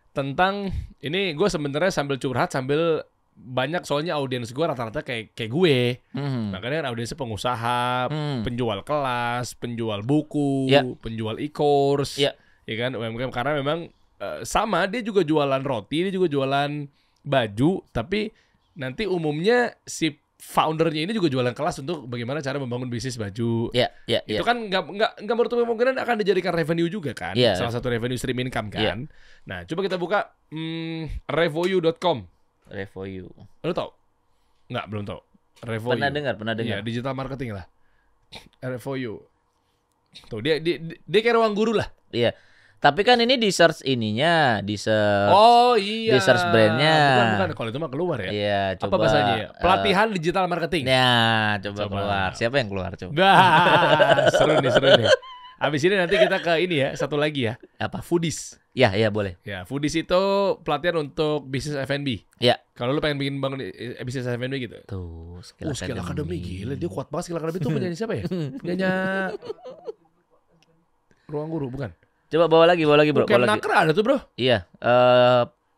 tentang ini. Gue sebenarnya sambil curhat sambil banyak soalnya audiens gue rata-rata kayak gue. Makanya kan audiensnya pengusaha, penjual kelas, penjual buku, Ya. penjual e-course, Ya. ya kan UMKM karena memang sama dia juga jualan roti, dia juga jualan baju, tapi nanti umumnya si foundernya ini juga jualan kelas untuk bagaimana cara membangun bisnis baju. Iya. Itu kan nggak menutup kemungkinan akan dijadikan revenue juga kan. Iya. Salah satu revenue stream income kan. Iya. Nah, coba kita buka revoyu.com. Revoyu. Lu tau? Nggak, belum tau. Revoyu. Pernah dengar. Iya, digital marketing lah. Revoyu. Tuh dia kayak ruang guru lah. Iya. Tapi kan ini di search ininya, di search. Oh iya. Di search brandnya. Bukan. Kalau itu mah keluar ya. Iya, Apa coba. bahasanya ya? Pelatihan digital marketing. Ya, coba Coba. keluar. Siapa yang keluar coba? Nah, seru nih. Habis ini nanti kita ke ini ya, satu lagi ya. Apa? Foodies. Ya, boleh. Ya, Foodies itu pelatihan untuk bisnis F&B. Ya. Kalau lu pengen bikin bangun bisnis F&B gitu. Tuh, Skill Skill Academy Academy. gila, dia kuat banget Skill Academy itu penyanyi siapa ya? Penyanyi Ruang Guru bukan? Coba bawa lagi bro. Camp Bawa lagi. Naker ada tuh bro. Iya,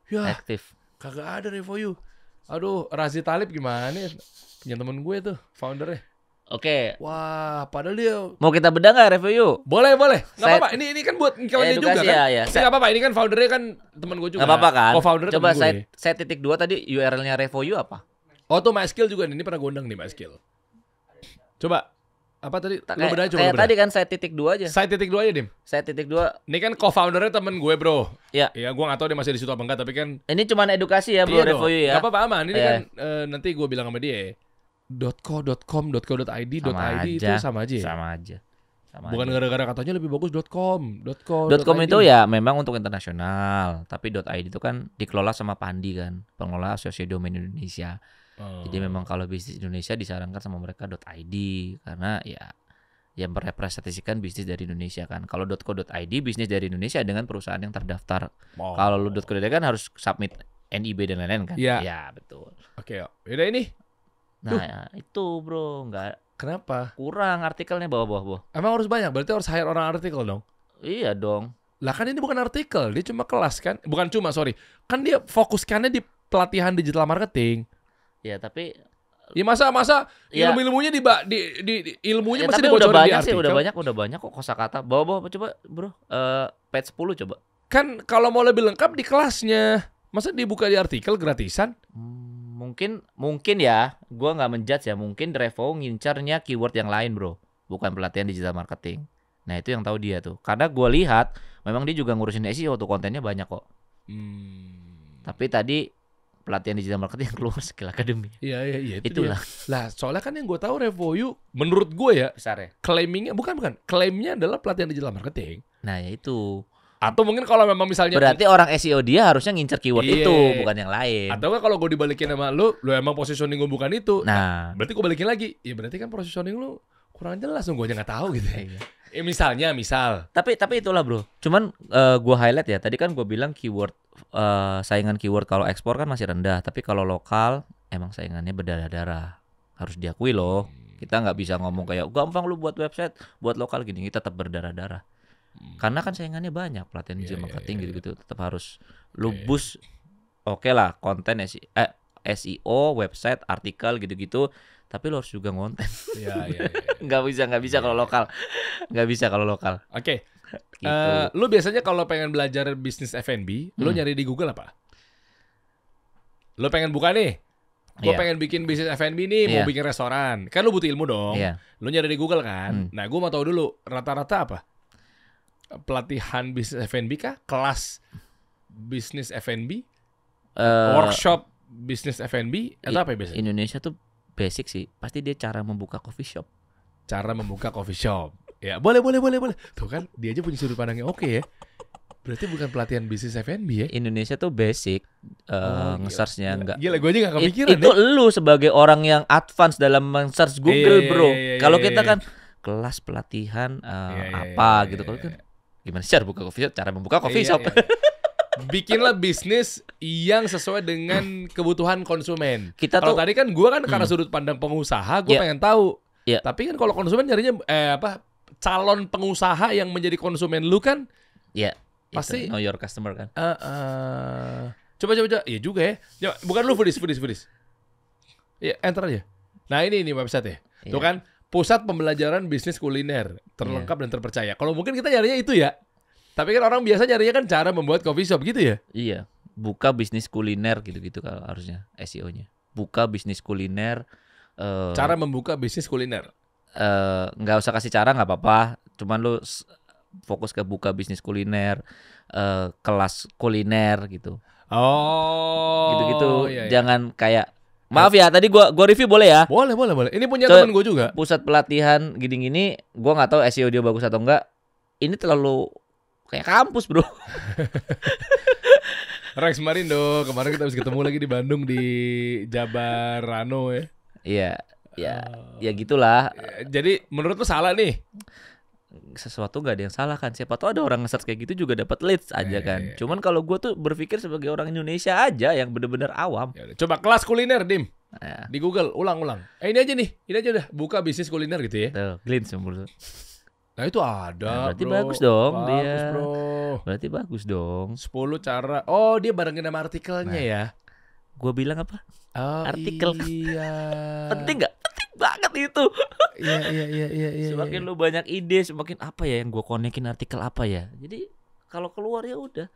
Ya, aktif. kagak ada Revoyu. Aduh, Razi Talib gimana ya? Punya temen gue tuh, foundernya. Oke, Wah, padahal dia mau kita bedah nggak review? boleh. Nggak Saya- apa-apa. Ini kan buat iklannya juga Edukasi kan? ya. Ini nggak apa-apa. Ini kan foundernya kan temen gue juga. Nggak apa-apa kan? Co-foundernya Coba temen gue. saya titik 2 tadi URL-nya Revoyu apa? Oh tuh MySkill juga nih. Ini pernah gue undang nih MySkill. Coba. Apa tadi? Lu bedah coba. Kayak tadi kan saya titik 2 aja. Saya titik 2 aja, Dim. Saya titik 2. Ini kan co-foundernya temen gue, bro. Ya. Ya, gue nggak tahu dia masih di situ apa enggak, tapi kan Ini cuma edukasi ya bro, iya dong. Revoyu ya. Gak apa-apa aman. Ini Iya. kan nanti gue bilang sama dia. .co.com, .co.id, .id itu sama aja. Ya? Sama aja. Bukan gara-gara katanya lebih bagus .com, .com itu ya memang untuk internasional, tapi .id itu kan dikelola sama Pandi kan, pengelola Asosiasi Domain Indonesia. Oh. Jadi memang kalau bisnis Indonesia disarankan sama mereka .id karena ya yang merepresentasikan bisnis dari Indonesia kan. Kalau .co.id bisnis dari Indonesia dengan perusahaan yang terdaftar. Oh. Kalau lu .co.id kan harus submit NIB dan lain-lain kan. Iya. Ya betul. Oke, yaudah ini. Nah itu bro, nggak Kenapa? kurang artikelnya bawah-bawah. Emang harus banyak? Berarti harus hire orang artikel dong? Iya dong. Lah kan ini bukan artikel, dia cuma kelas kan? Bukan cuma, sorry. Kan dia fokuskannya di pelatihan digital marketing. Ya tapi Ya masa Ya. ilmu-ilmunya di ilmunya ya, masih tapi udah dibocorin di banyak sih, artikel. udah banyak kok kosakata. Bawa coba bro. Page 10 coba. Kan kalau mau lebih lengkap di kelasnya. Masa dibuka di artikel gratisan? Mungkin ya, gua nggak menjudge ya. Mungkin Revo ngincarnya keyword yang lain bro, bukan pelatihan digital marketing. Nah itu yang tahu dia tuh. Karena gua lihat memang dia juga ngurusin SEO tuh, kontennya banyak kok. Tapi tadi pelatihan digital marketing yang keluar Skill Academy. Iya itu Itulah dia. Lah soalnya kan yang gue tahu Revoyu menurut gue ya besar ya. claimingnya bukan klaimnya adalah pelatihan digital marketing. Nah ya itu. Atau mungkin kalau memang misalnya Berarti orang SEO dia harusnya ngincer keyword Iya. itu, bukan yang lain. atau kan kalau gue dibalikin sama lu emang positioning gue bukan itu. Nah, Berarti gue balikin lagi. Ya berarti kan positioning lu kurang jelas dong, gue aja nggak tahu gitu. iya. Misal. Tapi itulah bro. Cuman gua highlight ya. Tadi kan gua bilang keyword saingan keyword kalau ekspor kan masih rendah. Tapi kalau lokal emang saingannya berdarah-darah. Harus diakui loh. Kita nggak bisa ngomong kayak gampang lu buat website, buat lokal gini. Kita tetap berdarah-darah. Karena kan saingannya banyak pelatihan digital marketing gitu-gitu. Tetap harus lu boost. Oke lah konten SEO, website, artikel gitu-gitu. Tapi lo harus juga ngonten. Iya. Nggak bisa kalau lokal. Nggak bisa kalau lokal. Oke. Gitu. Lu biasanya kalau pengen belajar bisnis F&B, lu nyari di Google apa? Lu pengen buka nih. Gue Iya. pengen bikin bisnis F&B nih, mau Iya. bikin restoran. Kan lu butuh ilmu dong. Iya. Lu nyari di Google kan. Nah, gue mau tahu dulu rata-rata apa? Pelatihan bisnis F&B kah? Kelas bisnis F&B? Workshop bisnis F&B? Atau apa ya biasanya? Indonesia tuh basic sih. Pasti dia cara membuka coffee shop. Cara membuka coffee shop. Ya, boleh. Tuh kan, dia aja punya sudut pandangnya oke ya. Berarti bukan pelatihan bisnis F&B ya? Indonesia tuh basic nge-search-nya enggak. Gila, gue aja gak kepikiran Itu lu sebagai orang yang advance dalam men-search Google, Iya, bro. iya, Kalau iya, kita iya. kan kelas pelatihan Iya, apa iya, gitu. iya, Kalau kan gimana sih cara buka coffee shop? Cara membuka coffee Iya, shop. iya. Bikinlah bisnis yang sesuai dengan kebutuhan konsumen. Kita Kalau tuh tadi kan gue kan karena sudut pandang pengusaha, gue Iya. pengen tahu. Iya. Tapi kan kalau konsumen nyarinya calon pengusaha yang menjadi konsumen lu kan ya pasti- know your customer kan. Coba. Iya juga ya. Coba, bukan lu foodies. Ya, enter aja. Nah, ini website ya. Tuh Iya. kan, pusat pembelajaran bisnis kuliner, terlengkap dan terpercaya. Kalau mungkin kita nyarinya itu ya. Tapi kan orang biasa nyarinya kan cara membuat coffee shop gitu ya. Iya, buka bisnis kuliner gitu-gitu kalau harusnya SEO-nya. Buka bisnis kuliner Cara membuka bisnis kuliner. Nggak usah kasih cara, nggak apa-apa. Cuman lu fokus ke buka bisnis kuliner, kelas kuliner gitu. Oh. Gitu-gitu. Iya, iya. Jangan kayak maaf ya, tadi gua review boleh ya? Boleh. Ini punya Coba- temen gue juga. Pusat pelatihan gini-gini, gua nggak tahu SEO dia bagus atau enggak. Ini terlalu kayak kampus, Bro. Rex Marindo, kemarin kita habis ketemu lagi di Bandung di Jabar Rano ya. Iya, ya gitulah. Jadi menurut lu salah nih? Sesuatu nggak ada yang salah kan. Siapa tahu ada orang nge-search kayak gitu juga dapat leads aja kan. Iya. Cuman kalau gua tuh berpikir sebagai orang Indonesia aja yang bener-bener awam. Ya udah, coba kelas kuliner, Dim. Nah, Di Google, ulang. Ini aja udah buka bisnis kuliner gitu ya. tuh, glitch menurut. Nah itu ada. Nah, berarti bro. bagus dong Bagus, dia. bro. Berarti bagus dong. 10 cara. Oh, dia barengin sama artikelnya ya. Gua bilang apa? Oh, Artikel. Iya. Penting nggak? Penting banget itu. Iya. Semakin lu banyak ide, semakin apa ya yang gua konekin artikel apa ya. Jadi kalau keluar ya udah.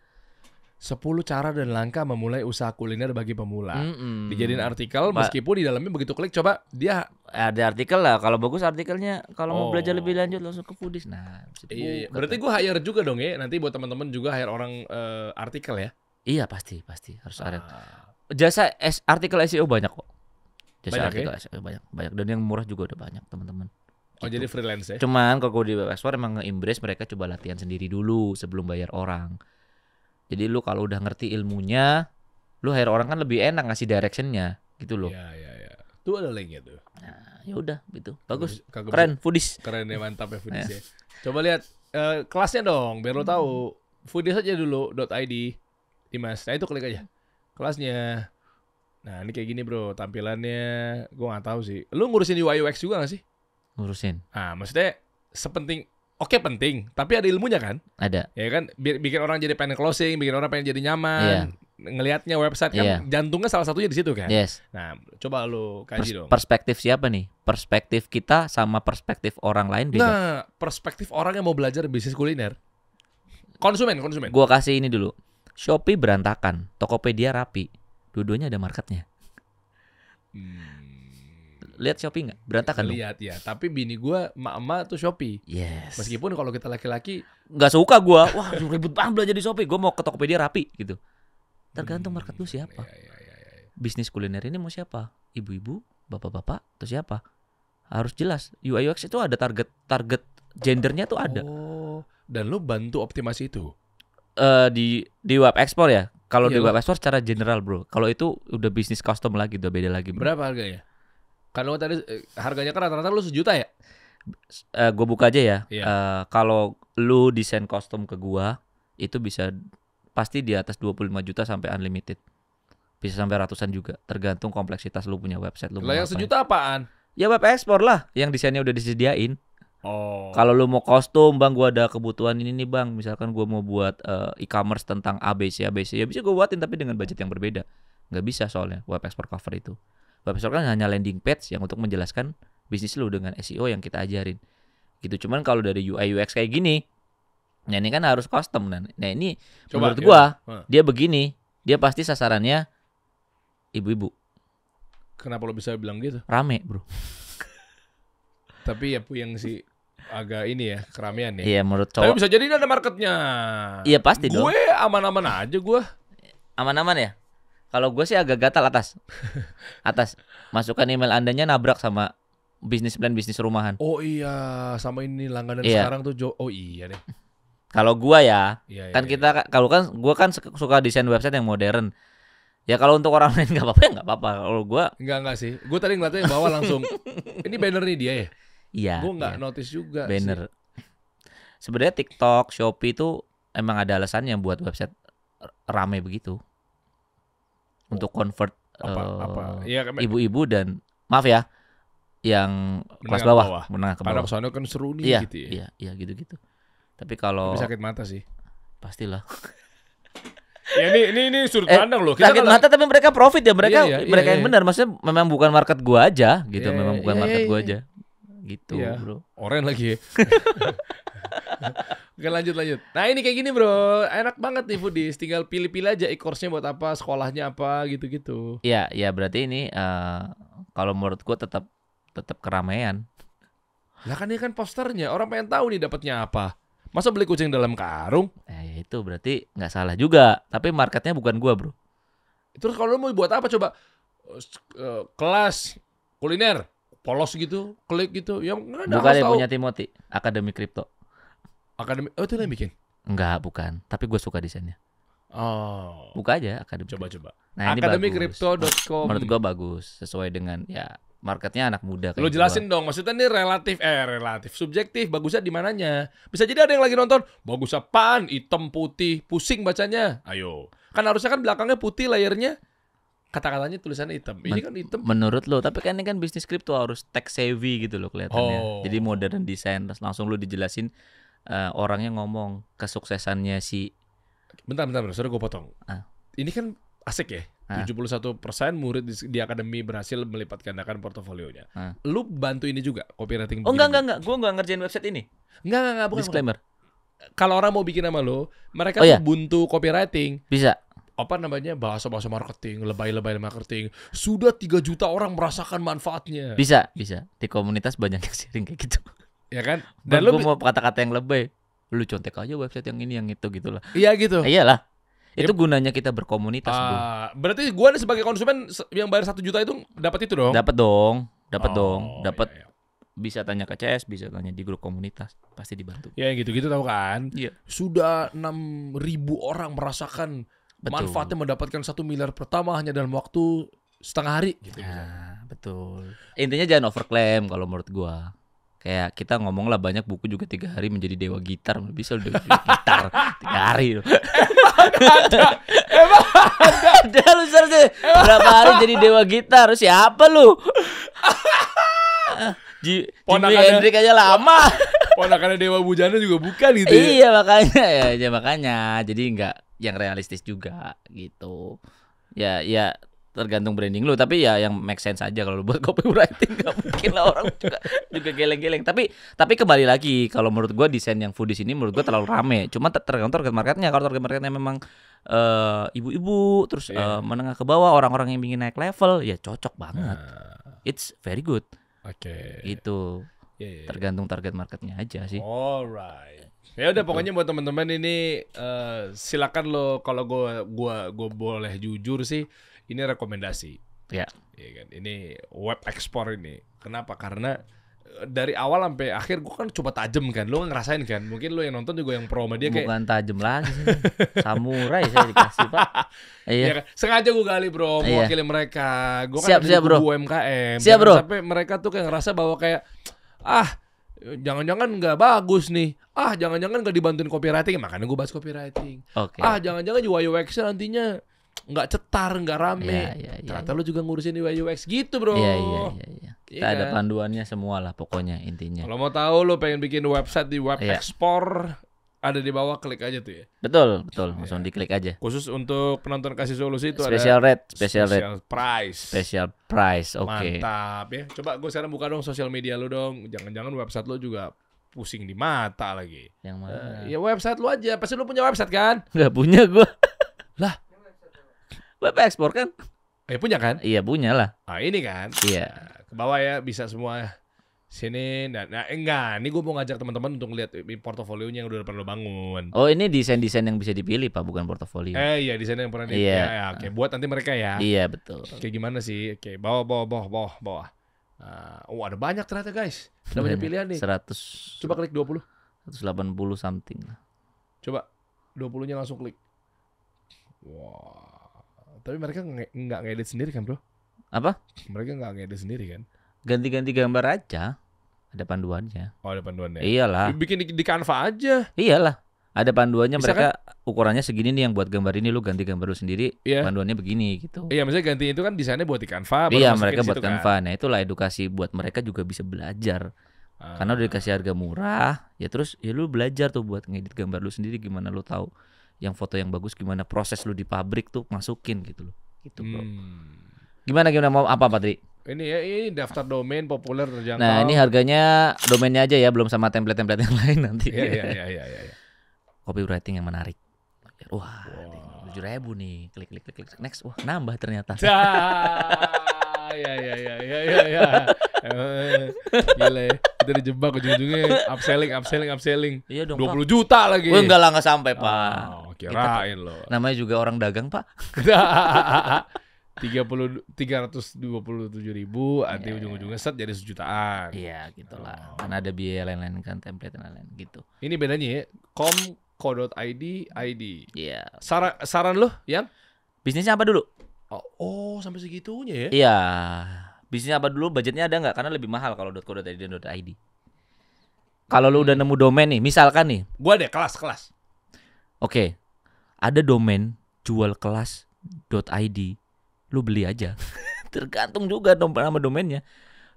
10 cara dan langkah memulai usaha kuliner bagi pemula. Dijadiin artikel Ba- meskipun di dalamnya begitu klik coba dia Ada artikel lah. Kalau bagus artikelnya, kalau mau Oh. belajar lebih lanjut langsung ke Foodies. Nah, bisa iya. dibuka Berarti tuh. gue hire juga dong ya. Nanti buat teman-teman juga hire orang artikel ya. Iya pasti harus ada. Ah. Jasa artikel SEO banyak kok. Jasa Banyak artikel SEO banyak dan yang murah juga udah banyak teman-teman. Oh Gitu. jadi freelance ya. Cuman kalau gue di Web Explorer emang nge-embrace mereka coba latihan sendiri dulu sebelum bayar orang. Jadi lu kalau udah ngerti ilmunya, lu hire orang kan lebih enak ngasih directionnya gitu loh. Iya. Tuh ada linknya tuh. Nah, ya udah gitu. Bagus. Kagak Keren, Foodies. Keren ya, mantap ya Foodies ya. Coba lihat kelasnya dong biar lo tahu. Foodies aja dulu .id Dimas. Nah itu klik aja. Kelasnya. Nah ini kayak gini bro tampilannya. Gue nggak tahu sih. Lu ngurusin UI UX juga gak sih? Ngurusin. Nah maksudnya sepenting. Oke penting. Tapi ada ilmunya kan? Ada. Ya kan bikin orang jadi pengen closing, bikin orang pengen jadi nyaman. Iya. Ngelihatnya website kan Iya. jantungnya salah satunya di situ kan. Yes. Nah, coba lu kaji dong. Perspektif siapa nih? Perspektif kita sama perspektif orang lain beda. Nah, perspektif orang yang mau belajar bisnis kuliner. Konsumen. Gua kasih ini dulu. Shopee berantakan, Tokopedia rapi. Dua-duanya ada marketnya. Lihat Shopee nggak? Berantakan dong. Lihat ya, tapi bini gua emak-emak tuh Shopee. Yes. Meskipun kalau kita laki-laki Nggak suka gua. Wah, ribut banget belajar di Shopee. Gua mau ke Tokopedia rapi gitu. Tergantung market lu siapa. Iya. Bisnis kuliner ini mau siapa? Ibu-ibu, bapak-bapak, atau siapa? Harus jelas. UI UX itu ada target gendernya tuh ada. Oh, dan lu bantu optimasi itu. Di web export ya. Kalau di Iya, web export secara general, bro. Kalau itu udah bisnis custom lagi, udah beda lagi, bro. Berapa harganya? Kan lu tadi harganya kan rata-rata lu 1 juta ya? Gue buka aja ya. Iya. Kalau lu desain custom ke gua, itu bisa pasti di atas 25 juta sampai unlimited. Bisa sampai ratusan juga, tergantung kompleksitas lu punya website lu. Lah yang 1 juta apaan? Ya web export lah, yang desainnya udah disediain. Oh. Kalau lu mau kostum, Bang, gua ada kebutuhan ini nih, Bang. Misalkan gua mau buat e-commerce tentang ABC, ya bisa gua buatin tapi dengan budget yang berbeda. Nggak bisa soalnya web export cover itu. Web export kan hanya landing page yang untuk menjelaskan bisnis lu dengan SEO yang kita ajarin. Gitu. Cuman kalau dari UI UX kayak gini, nah ini kan harus custom. Nah ini Coba, menurut gua gimana? dia begini, dia pasti sasarannya ibu-ibu. Kenapa lo bisa bilang gitu? Rame, bro. Tapi ya yang si agak ini ya keramaian ya. Iya, menurut Tapi cowok. bisa jadi ini ada marketnya. Iya pasti dong. Gue aman-aman aja gue. Aman-aman ya. Kalau gue sih agak gatal atas. Masukkan email andanya nabrak sama bisnis plan bisnis rumahan. Oh iya, sama ini langganan Iya. sekarang tuh Oh iya deh. Kalau gua ya, Iya, kan iya, kita kalau kan gua kan suka desain website yang modern. Ya kalau untuk orang lain nggak apa-apa ya nggak apa-apa. Kalau gua Enggak sih. Gue tadi ngeliatnya yang bawah langsung. Ini banner nih dia ya. iya. Gue nggak iya, notice juga. banner. Sebenarnya TikTok, Shopee itu emang ada alasannya buat website rame begitu. Untuk convert Apa? Iya, ibu-ibu dan maaf ya, yang kelas Menengah ke bawah, bawah. menengah ke Karena bawah. kesana kan seru nih Iya, gitu ya. iya gitu. Tapi kalau Tapi sakit mata sih. pastilah. Ya ini sudut pandang loh. Kita Sakit kan- mata tapi mereka profit ya, mereka Iya, mereka yang iya. benar. Maksudnya memang bukan market gua aja gitu, Iya, memang bukan iya, market iya, gua iya. aja. Gitu, Iya. bro. Oren lagi ya. Oke lanjut. Nah ini kayak gini bro. Enak banget nih Foodies. Tinggal pilih-pilih aja e-course-nya buat apa, sekolahnya apa gitu-gitu. Iya, berarti ini kalau menurut gua tetap keramaian. Lah kan ini kan posternya, orang pengen tahu nih dapatnya apa. Masa beli kucing dalam karung? Ya itu berarti nggak salah juga. Tapi marketnya bukan gua, bro. Terus kalau lu mau buat apa coba? Kelas kuliner polos gitu, klik gitu. Yang nggak Bukan harus yang tahu. punya Timothy, Akademi Kripto. Akademi. Oh, itu yang bikin. Enggak, bukan. Tapi gue suka desainnya. Oh. Buka aja Akademi. Coba. Nah, ini bagus. Akademikripto.com. Menurut gua bagus, sesuai dengan ya marketnya anak muda kayak Lu jelasin dong, maksudnya ini relatif, subjektif, bagusnya di mananya? Bisa jadi ada yang lagi nonton, bagus apaan? Hitam putih, pusing bacanya. Ayo. Kan harusnya kan belakangnya putih layernya. Kata-katanya tulisannya hitam. Ini kan hitam. Menurut lo, tapi kan ini kan bisnis kripto harus tech savvy gitu loh kelihatannya. Oh. Jadi modern desain, terus langsung lu dijelasin orangnya ngomong kesuksesannya si. Bentar, sorry gue potong. Ah. Ini kan asik ya. Ah. 71% murid di akademi berhasil melipat gandakan portofolionya. Ah. Lu bantu ini juga copywriting. Oh enggak. Gua enggak ngerjain website ini. Enggak, bukan. Disclaimer. Kalau orang mau bikin sama lu, mereka iya. tuh buntu copywriting. Bisa. Apa namanya, bahasa-bahasa marketing, lebay-lebay marketing. Sudah 3 juta orang merasakan manfaatnya. Bisa. Di komunitas banyak yang sharing kayak gitu. Ya kan? Dan Dan lu mau kata-kata yang lebay, lu contek aja website yang ini yang itu gitu lah. iya gitu. Iyalah. Itu gunanya kita berkomunitas, bro. Berarti gua nih sebagai konsumen yang bayar 1 juta itu dapat itu dong? Dapat dong. Oh, Dapat. iya. Bisa tanya ke CS, bisa tanya di grup komunitas, pasti dibantu. Ya gitu-gitu tahu kan? Iya. Sudah 6.000 orang merasakan Betul. manfaatnya mendapatkan 1 miliar pertama hanya dalam waktu setengah hari gitu. Nah, betul. Intinya jangan overclaim kalau menurut gua. Kayak kita ngomong lah banyak buku juga 3 hari menjadi dewa gitar, bisa lu dewa gitar 3 hari loh. Emang Ada lu search berapa hari jadi dewa gitar? Siapa lu? Jimi Ponakannya- Hendrix aja lama. ponakannya Dewa Bujana juga bukan gitu ya? Iya makanya jadi nggak yang realistis juga gitu. Ya tergantung branding lu, tapi ya yang make sense aja kalau lu buat copywriting. Nggak mungkin lah orang juga geleng-geleng. Tapi kembali lagi kalau menurut gua desain yang foodies ini menurut gua terlalu rame. Cuma tergantung target marketnya. Kalau target marketnya memang ibu-ibu terus Iya. menengah ke bawah, orang-orang yang ingin naik level, ya cocok banget. It's very good. Oke. Itu Iya. tergantung target marketnya aja sih. Alright. Ya udah pokoknya buat teman-teman ini silakan lo, kalau gua boleh jujur sih, ini rekomendasi. Ya. Iya kan. Ini web ekspor ini. Kenapa? Karena dari awal sampai akhir gua kan coba tajem kan. Lo ngerasain kan? Mungkin lo yang nonton juga yang pro sama dia kayak Bukan tajam lagi sih. Samurai saya dikasih, Pak. Iya Iya. kan? Sengaja gue gali bro, Iya. mewakili mereka. Gue Siap, kan siap, bro. UMKM. Siap, Jangan bro. Sampai mereka tuh kayak ngerasa bahwa kayak jangan-jangan nggak bagus nih. Jangan-jangan nggak dibantuin copywriting. Makanya gue bahas copywriting. Oke. Jangan-jangan UI UX-nya nantinya nggak cetar, nggak rame. Iya. Ternyata lu juga ngurusin UI UX gitu bro. Iya. Iya Kita ada kan? panduannya semua lah pokoknya intinya. Kalau mau tahu lu pengen bikin website di web Iya. ekspor, ada di bawah, klik aja tuh ya. Betul. Langsung diklik aja. Khusus untuk penonton kasih solusi itu Special ada rate, special price. Oke. Mantap ya. Coba gue sekarang buka dong sosial media lu dong. Jangan-jangan website lu juga pusing di mata lagi. Yang mana? Ya website lu aja. Pasti lu punya website kan? Nggak punya gua. Lah. Web ekspor kan? Punya kan? Iya punya lah. Nah ini kan. Iya. Ke bawah ya bisa semua. Sini. Enggak. Ini gue mau ngajak teman-teman untuk lihat portofolionya yang udah pernah lo bangun. Oh ini desain-desain yang bisa dipilih Pak, bukan portofolio. Iya di sana yang pernah Iya. Ya, oke. Buat nanti mereka ya. Iya betul. Kayak gimana sih? Oke, bawah. Ada banyak ternyata guys. Ada banyak pilihan nih. 100. Coba klik 20. 180 something. Coba 20-nya langsung klik. Wah. Tapi mereka nggak ngedit sendiri kan bro? Apa? Mereka nggak ngedit sendiri kan? Ganti-ganti gambar aja. Ada panduannya. Oh ada panduannya. Iyalah. Bikin di Canva aja. Iyalah. Ada panduannya, Bisa mereka ukurannya segini nih yang buat gambar ini, lu ganti gambar lu sendiri. Iya. Panduannya begini gitu. Iya misalnya ganti itu kan desainnya buat di Canva. baru Iya, masukin mereka di buat situ kan. Canva. Nah, itulah edukasi buat mereka juga bisa belajar. Karena udah dikasih harga murah, ya terus ya lu belajar tuh buat ngedit gambar lu sendiri, gimana lu tahu yang foto yang bagus, gimana proses lu di pabrik tuh masukin gitu loh. Gitu, Bro. Gimana mau apa Patri? Ini daftar domain populer terjangkau. Nah, ini harganya domainnya aja ya, belum sama template-template yang lain nanti. Iya. Copywriting yang menarik. Wah, 7.000 nih. Klik next. Wah, nambah ternyata. Ya. Gila ya. Kita dijebak ujung-ujungnya upselling. Iya dong, 20 juta lagi. Wah, enggak lah, enggak sampai, Pak. Oh, kirain loh. Namanya juga orang dagang, Pak. 327.000 nanti ujung-ujungnya set jadi sejutaan. Iya, gitulah. Kan ada biaya lain-lain kan, template dan lain-lain gitu. Ini bedanya ya, com.co.id ID. Iya. Saran lo, Yan? Bisnisnya apa dulu? Oh, sampai segitunya ya? Iya. Bisnisnya apa dulu? Budgetnya ada nggak? Karena lebih mahal kalau .co.id dan .id. Kalau lu udah nemu domain nih, misalkan nih. Gua deh kelas. Oke. Ada domain jual kelas.id. Lu beli aja. Tergantung juga nama domainnya.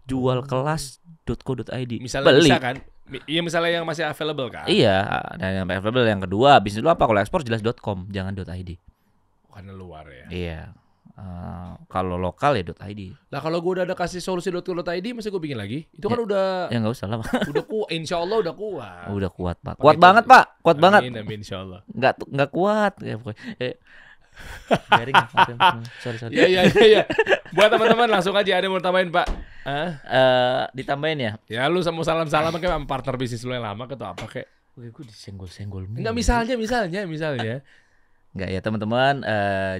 Jual kelas.co.id. Misalnya beli. bisa kan? Iya, misalnya yang masih available kan? Iya, dan yang available yang kedua, bisnis lu apa? Kalau ekspor jelas .com, jangan .id. Karena luar ya. Iya. Kalau lokal ya .id. Nah, kalau gue udah ada kasih solusi .co.id, masih gue bikin lagi? Itu kan udah Ya nggak usah lah, Pak. udah kuat. Insya Allah udah kuat. Udah kuat, Pak. Pakai Kuat itu. banget, Pak. Kuat banget. Amin, insya Allah. Nggak kuat. Ya, pokoknya. Garing, sorry. Iya. Buat teman-teman langsung aja, ada yang mau tambahin, Pak? Ditambahin ya. Ya lu sama salam-salam kayak sama partner bisnis lu yang lama atau apa kayak? Gue disenggol-senggol mulu. Enggak, misalnya. Enggak ya, teman-teman.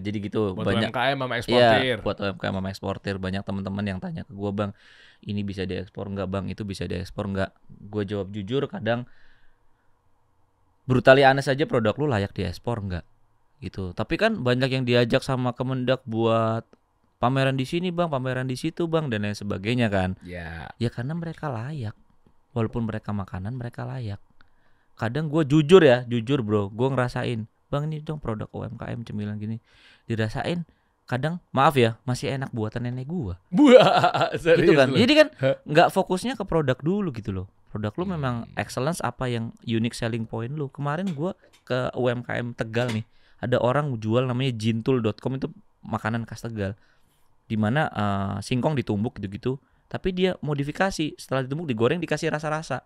Jadi gitu. Buat banyak UMKM sama eksportir. Iya, buat UMKM sama eksportir. Banyak teman-teman yang tanya ke gue, Bang, ini bisa diekspor nggak, Bang? Itu bisa diekspor nggak? Gue jawab jujur, kadang brutally honest aja, produk lu layak diekspor nggak? Gitu. Tapi kan banyak yang diajak sama Kemendak buat pameran di sini, Bang, pameran di situ, Bang, dan lain sebagainya kan. Ya. Ya karena mereka layak. Walaupun mereka makanan, mereka layak. Kadang gue jujur bro, gue ngerasain, Bang, ini dong produk UMKM cemilan gini, dirasain. Kadang maaf ya, masih enak buatan nenek gue. Gitu kan. Jadi kan nggak fokusnya ke produk dulu gitu loh. Produk lu memang excellence, apa yang unique selling point lu. Kemarin gue ke UMKM Tegal nih, ada orang jual namanya jintul.com, itu makanan khas Tegal. Dimana singkong ditumbuk gitu-gitu, tapi dia modifikasi, setelah ditumbuk digoreng dikasih rasa-rasa,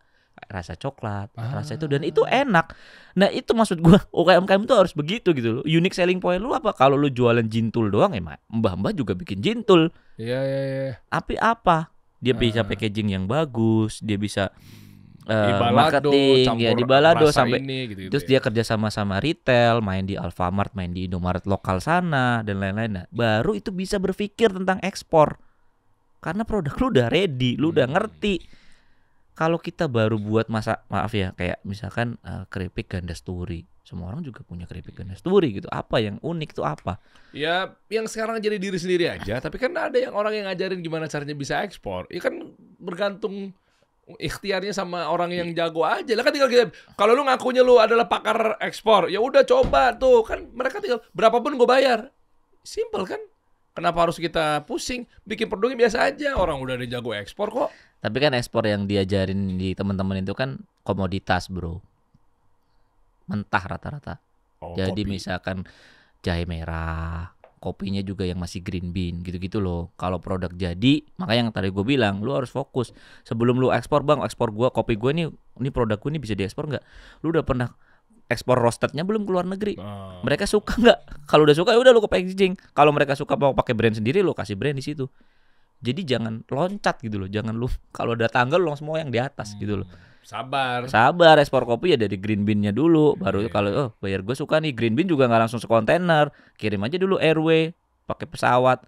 rasa coklat, rasa itu, dan itu enak. Nah itu maksud gua, UMKM itu harus begitu gitu loh. Unique selling point lu apa? Kalau lu jualan jintul doang, mbah-mbah juga bikin jintul. Iya. Tapi apa? Dia bisa packaging yang bagus, dia bisa Di balado, marketing ya, di balado sampai ini, gitu, terus dia kerja sama retail, main di Alfamart, main di Indomaret lokal sana dan lain-lain. Nah, baru itu bisa berpikir tentang ekspor karena produk lu udah ready, lu udah ngerti. Kalau kita baru buat maaf ya, kayak misalkan keripik Gandasturi, semua orang juga punya keripik Gandasturi gitu. Apa yang unik itu apa? Ya, yang sekarang jadi diri sendiri aja. Tapi kan ada yang orang yang ngajarin gimana caranya bisa ekspor. Ya kan bergantung ikhtiarnya sama orang yang jago aja lah, kan tinggal kita, kalau lu ngakunya lu adalah pakar ekspor, ya udah coba tuh, kan mereka tinggal berapapun gue bayar, simple kan, kenapa harus kita pusing bikin produknya biasa aja, orang udah ada jago ekspor kok. Tapi kan ekspor yang diajarin di teman-teman itu kan komoditas, bro, mentah rata-rata. Jadi kopi. Misalkan jahe merah, kopinya juga yang masih green bean gitu-gitu loh. Kalau produk jadi, makanya yang tadi gue bilang, lu harus fokus sebelum lu ekspor, Bang. Ekspor gua, kopi gue ini produk gue ini bisa diekspor nggak? Lu udah pernah ekspor roastednya belum ke luar negeri? Mereka suka nggak? Kalau udah suka ya udah lu ke packaging. Kalau mereka suka mau pakai brand sendiri, lu kasih brand di situ. Jadi jangan loncat gitu loh. Jangan lu kalau ada tanggal lu semua yang di atas gitu loh. Sabar, ekspor kopi ya dari green bean-nya dulu, baru kalau bayar gue suka nih green bean juga nggak langsung sekontainer, kirim aja dulu airway pakai pesawat.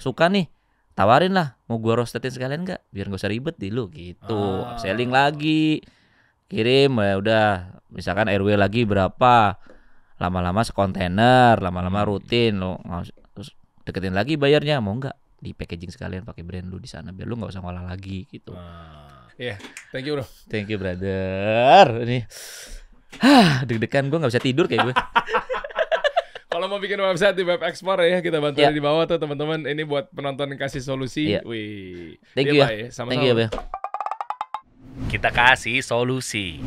Suka nih, tawarin lah, mau gue roasted sekalian nggak, biar nggak usah ribet dulu gitu. Selling lagi, kirim ya udah, misalkan airway lagi berapa, lama-lama sekontainer, lama-lama rutin lo, terus deketin lagi bayarnya, mau nggak di packaging sekalian pakai brand lu di sana, biar lu nggak usah ngolah lagi gitu. Iya, thank you bro. Thank you brother. Ini deg-degan, gue nggak bisa tidur kayak gue. Kalau mau bikin website di Web Export ya, kita bantu di bawah tuh teman-teman. Ini buat penonton kasih solusi. Thank you ya. Sama-sama. Thank you ya. Kita kasih solusi.